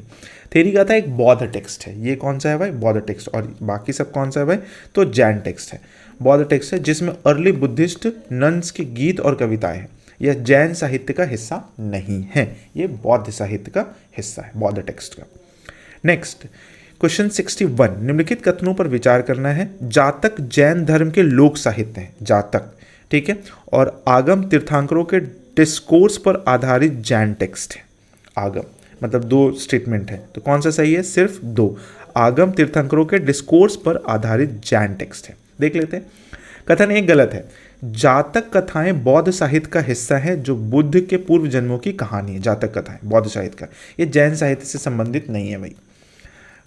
Theri Gatha एक बौद्ध टेक्स्ट है, ये कौन सा है भाई, बौद्ध टेक्स्ट। और बाकी सब कौन सा है भाई, तो जैन टेक्स्ट है, बौद्ध टेक्स्ट है, जिसमें अर्ली बुद्धिस्ट नन्स के गीत और कविताएं हैं। यह जैन साहित्य का हिस्सा नहीं है, ये बौद्ध साहित्य का हिस्सा है, बौद्ध टेक्स्ट का। नेक्स्ट क्वेश्चन 61, निम्नलिखित कथनों पर विचार करना है। जातक जैन धर्म के लोक साहित्य हैं, जातक, ठीक है, और आगम तीर्थंकरों के डिस्कोर्स पर आधारित जैन टेक्स्ट है। आगम मतलब 2 स्टेटमेंट है, तो कौन सा सही है, सिर्फ 2। आगम तीर्थंकरों के डिस्कोर्स पर आधारित जैन टेक्स्ट है। देख लेते हैं, कथन 1 गलत है। जातक कथाएं बौद्ध साहित्य का हिस्सा है, जो बुद्ध के पूर्व जन्मों की कहानी है। जातक कथाएं बौद्ध साहित्य का, ये जैन साहित्य से संबंधित नहीं है भाई।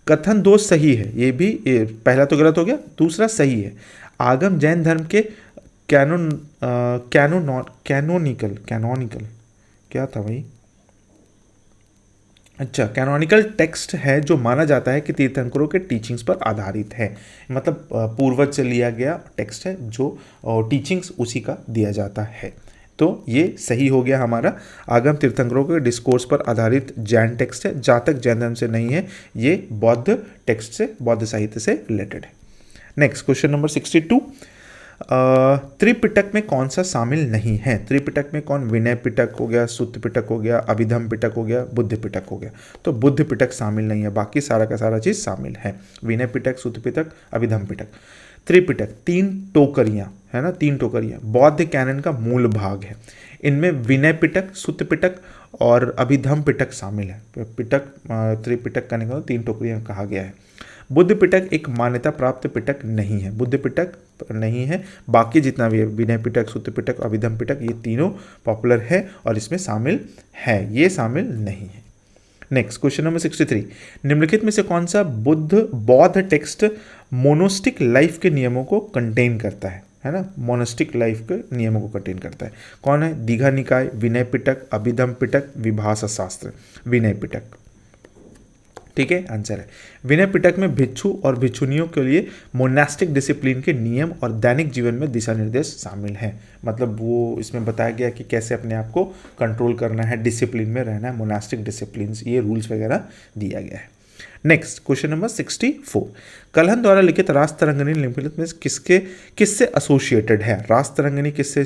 कथन 2 सही है, ये भी पहला तो गलत हो गया, दूसरा सही है। आगम जैन धर्म के कैनोनिकल क्या था भाई, अच्छा कैनोनिकल टेक्स्ट है जो माना जाता है कि तीर्थंकरों के टीचिंग्स पर आधारित है, मतलब पूर्वज से लिया गया टेक्स्ट है जो टीचिंग्स उसी का दिया जाता है। तो ये सही हो गया हमारा, आगम तीर्थंकरों के डिस्कोर्स पर आधारित जैन टेक्स्ट है, जहाँ तक जैन धर्म से नहीं है, ये बौद्ध टेक्स्ट से, बौद्ध साहित्य से रिलेटेड है। नेक्स्ट क्वेश्चन नंबर 62, त्रिपिटक में कौन सा शामिल नहीं है? त्रिपिटक में कौन? विनय पिटक हो गया, सुत्त पिटक हो गया, अभिधम पिटक हो गया, बुद्ध पिटक हो गया। तो बुद्ध पिटक शामिल नहीं है, बाकी सारा का सारा चीज़ शामिल है। विनय पिटक, सुत्त पिटक, अभिधम पिटक। त्रिपिटक 3 टोकरियाँ है ना, 3 टोकरियाँ बौद्ध कैनन का मूल भाग है। इनमें विनय पिटक, सुत्त पिटक और अभिधम पिटक शामिल है। पिटक त्रिपिटक करने का 3 टोकरियाँ कहा गया है। बुद्ध पिटक एक मान्यता प्राप्त पिटक नहीं है, बुद्ध पिटक नहीं है, बाकी जितना भी है विनय पिटक, सुत्त पिटक, अभिधम पिटक, ये तीनों पॉपुलर है और इसमें शामिल है, ये शामिल नहीं है। नेक्स्ट क्वेश्चन नंबर 63, निम्नलिखित में से कौन सा बौद्ध टेक्स्ट मोनोस्टिक लाइफ के नियमों को कंटेन करता है ना, मोनोस्टिक लाइफ के नियमों को कंटेन करता है? कौन है? दीघा निकाय, विनय पिटक, अभिधम पिटक, विभाषा शास्त्र। विनय पिटक, ठीक है, आंसर है। विनय पिटक में भिक्षु और भिक्षुनियों के लिए मोनास्टिक डिसिप्लिन के नियम और दैनिक जीवन में दिशा निर्देश शामिल हैं, मतलब वो इसमें बताया गया कि कैसे अपने आप को कंट्रोल करना है, डिसिप्लिन में रहना है, मोनास्टिक डिसिप्लिन, ये रूल्स वगैरह दिया गया है। नेक्स्ट क्वेश्चन नंबर 64, कलहन द्वारा लिखित रासतरंगिणी निम्नलिखित में किससे एसोसिएटेड है? रासतरंगिणी किससे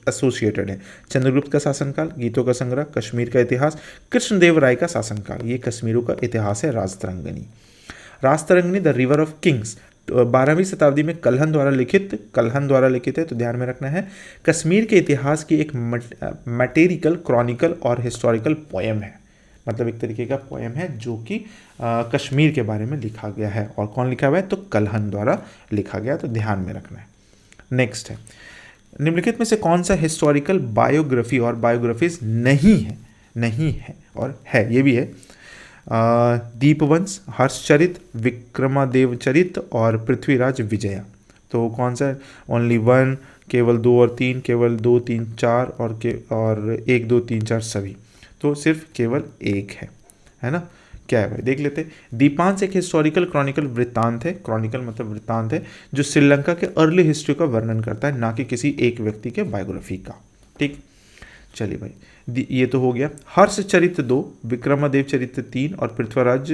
एसोसिएटेड है? चंद्रगुप्त का शासनकाल, गीतों का संग्रह, कश्मीर का इतिहास, कृष्णदेव राय का शासनकाल। ये कश्मीरों का इतिहास है रासतरंगिणी। रासतरंगिणी द रिवर ऑफ किंग्स 12वीं शताब्दी में कलहन द्वारा लिखित है, तो ध्यान में रखना है। कश्मीर के इतिहास की एक मैटेरिकल, क्रॉनिकल और हिस्टोरिकल पोएम है, मतलब एक तरीके का पोएम है जो कि कश्मीर के बारे में लिखा गया है। और कौन लिखा हुआ है? तो कलहन द्वारा लिखा गया, तो ध्यान में रखना है। नेक्स्ट है, निम्नलिखित में से कौन सा हिस्टोरिकल बायोग्राफी और बायोग्राफीज नहीं है और है, ये भी है। दीपवंश, हर्षचरित, विक्रमादेव चरित और पृथ्वीराज विजया। तो कौन सा? ओनली 1, केवल 2 और 3, केवल 2, 3, 4 और 1, 2, 3, 4 सभी। तो सिर्फ केवल एक है ना, क्या है भाई, देख लेते हैं। दीपांश एक हिस्टोरिकल क्रॉनिकल वृत्तांत है, क्रॉनिकल मतलब वृत्तांत है, जो श्रीलंका के अर्ली हिस्ट्री का वर्णन करता है, ना कि किसी एक व्यक्ति के बायोग्राफी का। ठीक, चलिए भाई, ये तो हो गया। हर्षचरित 2, विक्रमादेव चरित्र 3 और पृथ्वीराज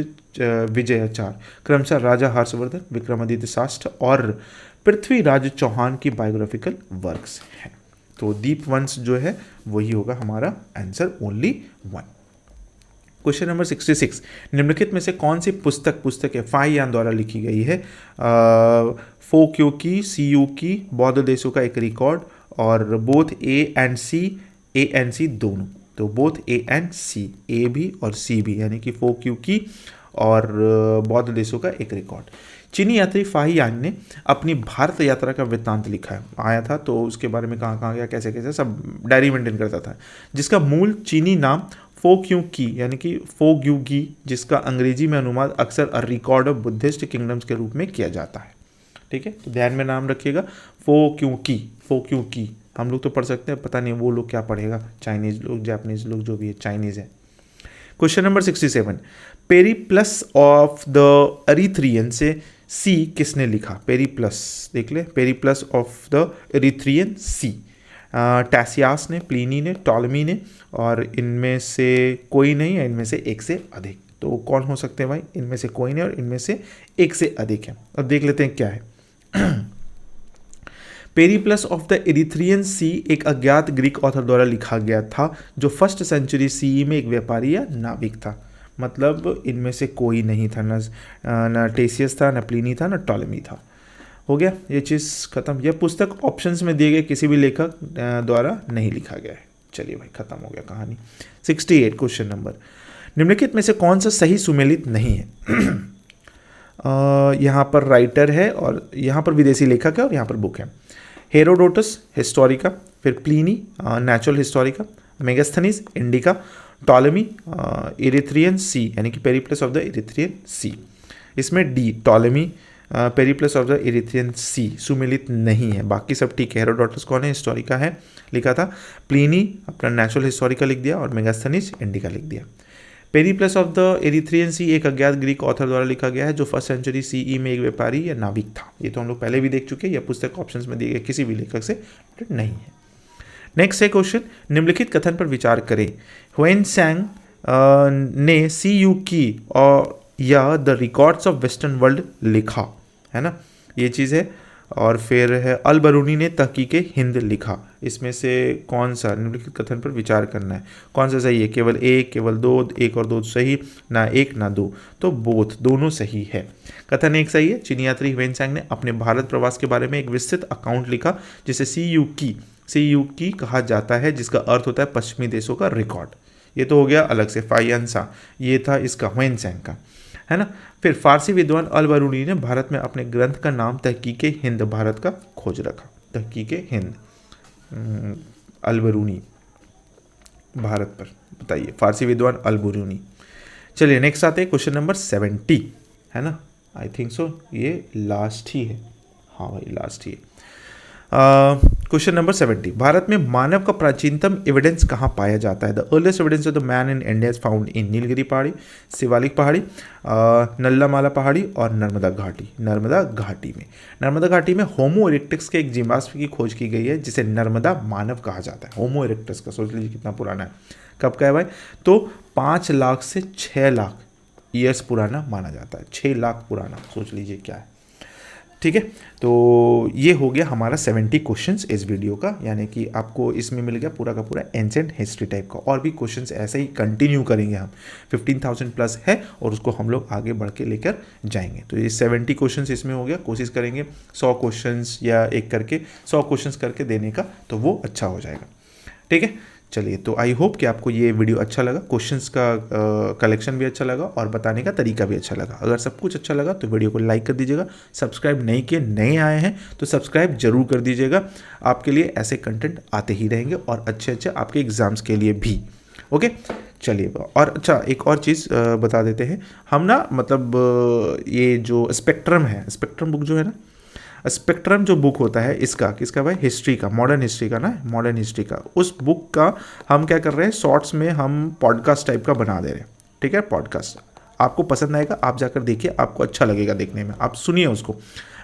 विजय 4 क्रमशः राजा हर्षवर्धन, विक्रमादित्य शास्त्र और पृथ्वीराज चौहान की बायोग्राफिकल वर्क्स हैं। तो दीपवंश जो है वही होगा हमारा आंसर, ओनली 1। क्वेश्चन नंबर 66, निम्नलिखित में से कौन सी पुस्तक है फाहियान द्वारा लिखी गई है? फोक्यू की, सीयू की, बौद्ध देशों का एक रिकॉर्ड और बोथ ए एंड सी दोनों। तो बोथ ए एंड सी, ए भी और सी भी, यानी कि फोक्यू की और बौद्ध देशों का एक रिकॉर्ड। चीनी यात्री फाहियान ने अपनी भारत यात्रा का वृत्तांत लिखा है, आया था तो उसके बारे में कहाँ गया, कैसे कैसे सब डायरी मेंटेन करता था, जिसका मूल चीनी नाम फोक्यू की यानी कि फोग्यूगी, जिसका अंग्रेजी में अनुवाद अक्सर a record of Buddhist kingdoms के रूप में किया जाता है। ठीक है, तो ध्यान में नाम रखिएगा, फोक्यू की हम लोग तो पढ़ सकते हैं, पता नहीं वो लोग क्या पढ़ेगा, चाइनीज लोग, जापानीज लोग, जो भी है चाइनीज है। Question number 67, Periplus of the Erythraean से सी किसने लिखा? पेरीप्लस देख ले, पेरीप्लस ऑफ द एरिथ्रियन सी, टैसियास ने, प्लीनी ने, टॉलमी ने, और इनमें से कोई नहीं है, इनमें से एक से अधिक। तो कौन हो सकते हैं भाई? इनमें से कोई नहीं और इनमें से एक से अधिक है। अब देख लेते हैं क्या है। पेरीप्लस ऑफ द एरिथ्रियन सी एक अज्ञात ग्रीक ऑथर द्वारा लिखा गया था, जो 1st सेंचुरी सी में एक व्यापारी या नाविक था। मतलब इनमें से कोई नहीं था, न टेसियस था, न प्लीनी था, न टॉलमी था। हो गया, ये चीज़ खत्म। यह पुस्तक ऑप्शंस में दिए गए किसी भी लेखक द्वारा नहीं लिखा गया है। चलिए भाई, खत्म हो गया कहानी। 68 क्वेश्चन नंबर, निम्नलिखित में से कौन सा सही सुमेलित नहीं है? यहाँ पर राइटर है और यहाँ पर विदेशी लेखक है और यहाँ पर बुक है। हेरोडोटस हिस्टोरिका, फिर Pliny natural Historica, Megasthenes Indica, Ptolemy Erythrean sea यानी कि Periplus of the Erythrean sea. इसमें the Ptolemy Periplus of the Erythrean sea सुमेलित नहीं है, बाकी सब ठीक है। हेरोडोटस कौन है? हिस्टोरिका है, लिखा था। प्लिनी अपना नेचुरल हिस्टोरिका लिख दिया और मेगास्थनीज इंडिका लिख दिया। पेरिप्लस ऑफ द एरिथ्रियन सी एक अज्ञात ग्रीक ऑथर द्वारा लिखा गया है जो फर्स्ट सेंचुरी सीई में एक व्यापारी या नाविक था। ये तो हम लोग पहले भी देख चुके हैं, यह पुस्तक ऑप्शंस में दिए गए किसी भी लेखक से नहीं है। नेक्स्ट है क्वेश्चन, निम्नलिखित कथन पर विचार करें। ह्वेनसैंग ने सी यू की और या the records of western world लिखा, है ना, ये चीज़ है। और फिर है अल बरूनी ने तहकीके हिंद लिखा। इसमें से कौन सा निम्नलिखित कथन पर विचार करना है, कौन सा सही है? केवल एक, केवल दो, एक और दो सही, ना एक ना दो, तो बोथ दोनों सही है। कथन एक सही है। चीनी यात्री ह्वेनसैंग ने अपने भारत प्रवास के बारे में एक विस्तृत अकाउंट लिखा जिसे सी यू की कहा जाता है, जिसका अर्थ होता है पश्चिमी देशों का रिकॉर्ड। ये तो हो गया अलग से फाइयांसा, ये था इसका ह्वेनसैंग का, है ना। फिर फारसी विद्वान अल बरूनी ने भारत में अपने ग्रंथ का नाम तहकीके हिंद भारत का खोज रखा। तहकीके हिंद अल बरूनी भारत पर, बताइए, फारसी विद्वान अल बरूनी। चलिए नेक्स्ट आते हैं क्वेश्चन नंबर 70, है ना, आई थिंक सो ये लास्ट ही है, हाँ भाई लास्ट ही है। क्वेश्चन नंबर 70, भारत में मानव का प्राचीनतम एविडेंस कहाँ पाया जाता है? The earliest evidence of the man in India is found in Nilgiri पहाड़ी, शिवालिक पहाड़ी, नल्लामाला पहाड़ी और नर्मदा घाटी। नर्मदा घाटी में होमो इरेक्टस के एक जीवाश्म की खोज की गई है जिसे नर्मदा मानव कहा जाता है। होमो इरेक्टस का सोच लीजिए कितना पुराना है, कब का है भाई? तो 5 लाख से 6 लाख ईयर्स पुराना माना जाता है। 6 लाख पुराना, सोच लीजिए क्या है। ठीक है, तो ये हो गया हमारा 70 क्वेश्चंस इस वीडियो का, यानी कि आपको इसमें मिल गया पूरा का पूरा एंशिएंट हिस्ट्री टाइप का। और भी क्वेश्चंस ऐसे ही कंटिन्यू करेंगे हम, 15,000 प्लस है और उसको हम लोग आगे बढ़ के लेकर जाएंगे। तो ये 70 क्वेश्चंस इसमें हो गया। कोशिश करेंगे 100 क्वेश्चंस या 100 क्वेश्चंस करके देने का, तो वो अच्छा हो जाएगा। ठीक है, चलिए, तो आई होप कि आपको ये वीडियो अच्छा लगा, क्वेश्चंस का कलेक्शन भी अच्छा लगा और बताने का तरीका भी अच्छा लगा। अगर सब कुछ अच्छा लगा तो वीडियो को लाइक कर दीजिएगा। सब्सक्राइब नहीं किए, नए आए हैं तो सब्सक्राइब जरूर कर दीजिएगा। आपके लिए ऐसे कंटेंट आते ही रहेंगे और अच्छे आपके एग्जाम्स के लिए भी। ओके, चलिए, और अच्छा एक और चीज़ बता देते हैं हम ना, मतलब ये जो स्पेक्ट्रम है, स्पेक्ट्रम बुक जो है ना, स्पेक्ट्रम जो बुक होता है इसका, किसका भाई? हिस्ट्री का, मॉडर्न हिस्ट्री का ना, मॉडर्न हिस्ट्री का। उस बुक का हम क्या कर रहे हैं, शॉर्ट्स में हम पॉडकास्ट टाइप का बना दे रहे हैं। ठीक है, पॉडकास्ट आपको पसंद आएगा, आप जाकर देखिए, आपको अच्छा लगेगा देखने में, आप सुनिए उसको,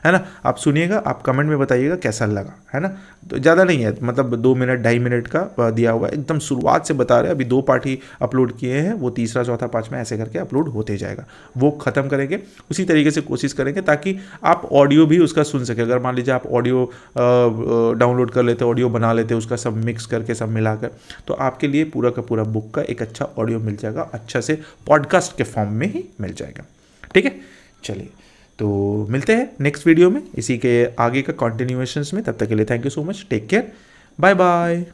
है ना, आप सुनिएगा, आप कमेंट में बताइएगा कैसा लगा, है ना। तो ज़्यादा नहीं है, मतलब 2 मिनट 2.5 मिनट का दिया हुआ है, एकदम शुरुआत से बता रहे हैं। अभी 2 पार्ट ही अपलोड किए हैं, वो तीसरा चौथा 5वां ऐसे करके अपलोड होते जाएगा। वो ख़त्म करेंगे, उसी तरीके से कोशिश करेंगे ताकि आप ऑडियो भी उसका सुन सके। अगर मान लीजिए आप ऑडियो डाउनलोड कर लेते, ऑडियो बना लेते, उसका सब मिक्स करके सब मिलाकर, तो आपके लिए पूरा का पूरा बुक का एक अच्छा ऑडियो मिल जाएगा, अच्छा से पॉडकास्ट के फॉर्म में ही मिल जाएगा। ठीक है, चलिए, तो मिलते हैं नेक्स्ट वीडियो में इसी के आगे का कंटिन्यूएशंस में। तब तक के लिए thank you so much, take care, bye bye.